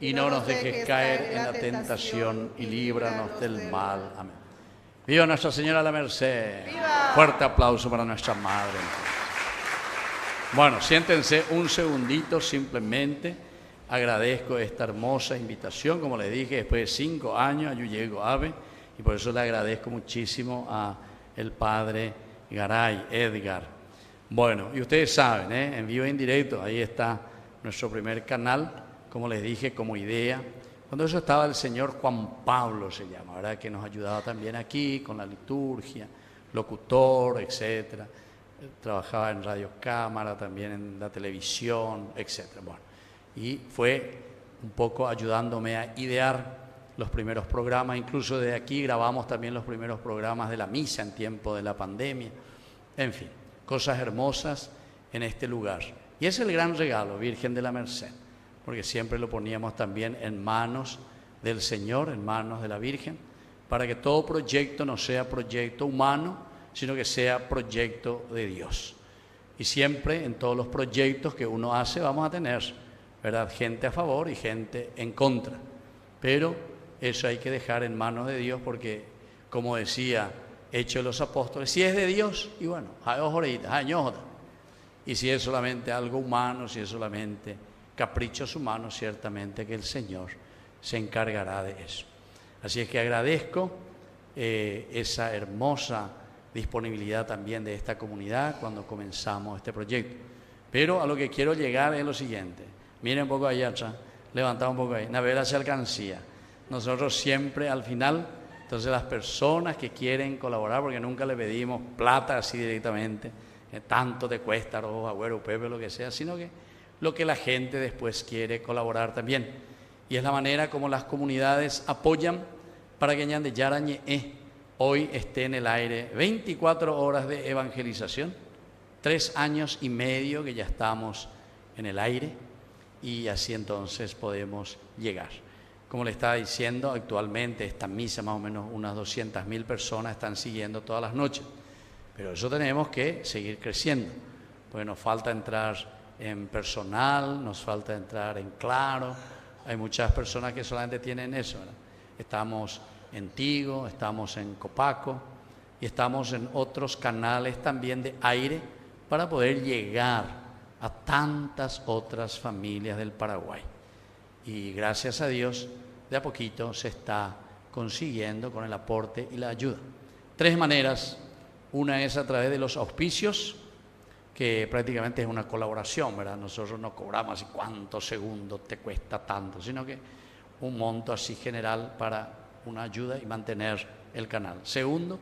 Y no nos dejes caer en la tentación y líbranos del mal. Amén. Viva Nuestra Señora de la Merced. ¡Viva! Fuerte aplauso para nuestra Madre. Bueno, siéntense un segundito simplemente. Agradezco esta hermosa invitación. Como les dije, después de 5 años yo llego AVE y por eso le agradezco muchísimo a el Padre Garay, Edgar. Bueno, y ustedes saben, en vivo e indirecto, ahí está nuestro primer canal, como les dije, como idea. Cuando eso estaba el señor Juan Pablo, se llama, ¿verdad? Que nos ayudaba también aquí con la liturgia, locutor, etcétera. Trabajaba en Radio Cámara, también en la televisión, etcétera. Bueno, y fue un poco ayudándome a idear los primeros programas. Incluso desde aquí grabamos también los primeros programas de la misa en tiempo de la pandemia. En fin, cosas hermosas en este lugar. Y es el gran regalo, Virgen de la Merced, porque siempre lo poníamos también en manos del Señor, en manos de la Virgen, para que todo proyecto no sea proyecto humano, sino que sea proyecto de Dios. Y siempre en todos los proyectos que uno hace vamos a tener, ¿verdad?, gente a favor y gente en contra. Pero eso hay que dejar en manos de Dios porque, como decía Hechos de los Apóstoles, si es de Dios, y bueno, y si es solamente algo humano, si es solamente caprichos humanos, ciertamente que el Señor se encargará de eso. Así es que agradezco esa hermosa disponibilidad también de esta comunidad cuando comenzamos este proyecto. Pero a lo que quiero llegar es lo siguiente. Miren un poco allá atrás, levantad un poco ahí, navegar hacia alcancía. Nosotros siempre al final, entonces las personas que quieren colaborar, porque nunca le pedimos plata así directamente, tanto te cuesta, Rojo, Agüero, Pepe, lo que sea, sino que lo que la gente después quiere colaborar también. Y es la manera como las comunidades apoyan para que Ñande Yarañe hoy esté en el aire 24 horas de evangelización, 3 años y medio que ya estamos en el aire y así entonces podemos llegar. Como le estaba diciendo, actualmente esta misa más o menos unas 200.000 personas están siguiendo todas las noches, pero eso tenemos que seguir creciendo, porque nos falta entrar en personal, nos falta entrar en Claro, hay muchas personas que solamente tienen eso, ¿verdad? Estamos en Tigo, estamos en Copaco y estamos en otros canales también de aire para poder llegar a tantas otras familias del Paraguay. Y gracias a Dios, de a poquito se está consiguiendo con el aporte y la ayuda. 3 maneras. Una es a través de los auspicios, que prácticamente es una colaboración, ¿verdad? Nosotros no cobramos así cuántos segundos te cuesta tanto, sino que un monto así general para una ayuda y mantener el canal. Segundo,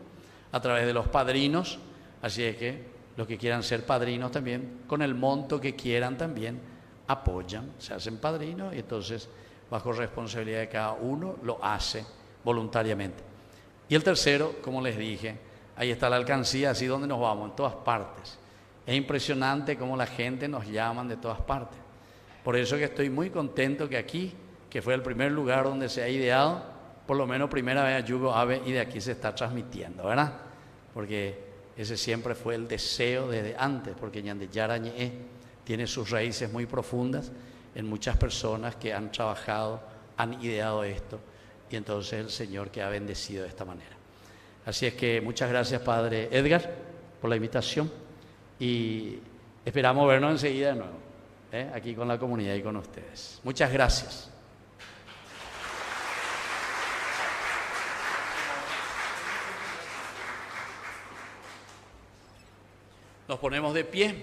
a través de los padrinos, así es que los que quieran ser padrinos también, con el monto que quieran también, apoyan, se hacen padrinos y entonces bajo responsabilidad de cada uno lo hace voluntariamente. Y el tercero, como les dije, ahí está la alcancía, así donde nos vamos, en todas partes. Es impresionante cómo la gente nos llaman de todas partes. Por eso que estoy muy contento que aquí, que fue el primer lugar donde se ha ideado, por lo menos primera vez a Yugo Ave, y de aquí se está transmitiendo, ¿verdad? Porque ese siempre fue el deseo desde antes, porque Ñande Yarañe tiene sus raíces muy profundas en muchas personas que han trabajado, han ideado esto, y entonces el Señor que ha bendecido de esta manera. Así es que muchas gracias, Padre Edgar, por la invitación, y esperamos vernos enseguida de nuevo, aquí con la comunidad y con ustedes. Muchas gracias. Nos ponemos de pie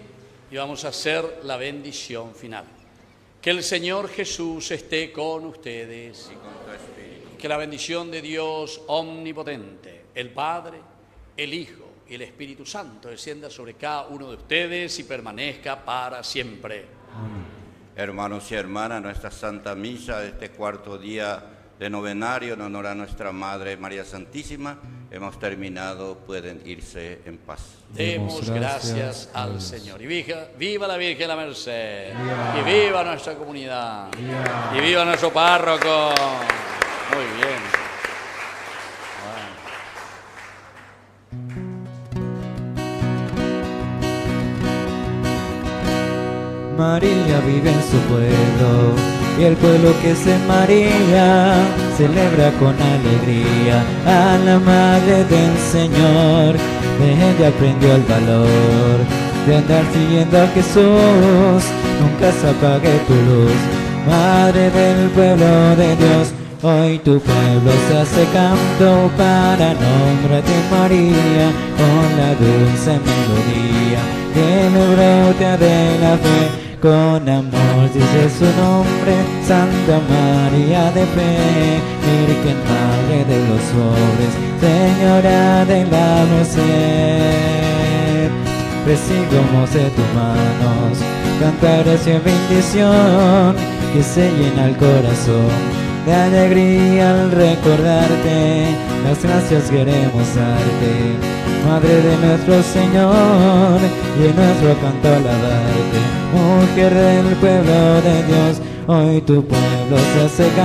y vamos a hacer la bendición final. Que el Señor Jesús esté con ustedes. Y con tu espíritu. Que la bendición de Dios omnipotente, el Padre, el Hijo y el Espíritu Santo descienda sobre cada uno de ustedes y permanezca para siempre. Hermanos y hermanas, nuestra Santa Misa de este cuarto día de novenario en honor a nuestra Madre María Santísima hemos terminado. Pueden irse en paz. Demos gracias al Señor. Y viva la Virgen de la Merced. Y viva nuestra comunidad. Y viva nuestro párroco. Muy bien. María vive en su pueblo y el pueblo que es en María celebra con alegría a la Madre del Señor. De ella aprendió el valor de andar siguiendo a Jesús, nunca se apague tu luz, Madre del pueblo de Dios. Hoy tu pueblo se hace canto para nombrarte María, con la dulce melodía que le brota de la fe. Con amor dice su nombre, Santa María de fe, Virgen Madre de los pobres, Señora de la merced. Recibamos de tus manos cantares y bendición, que se llena el corazón de alegría al recordarte. Las gracias queremos darte, Madre de nuestro Señor, y en nuestro canto alabarte, mujer del pueblo de Dios. Hoy tu pueblo se hace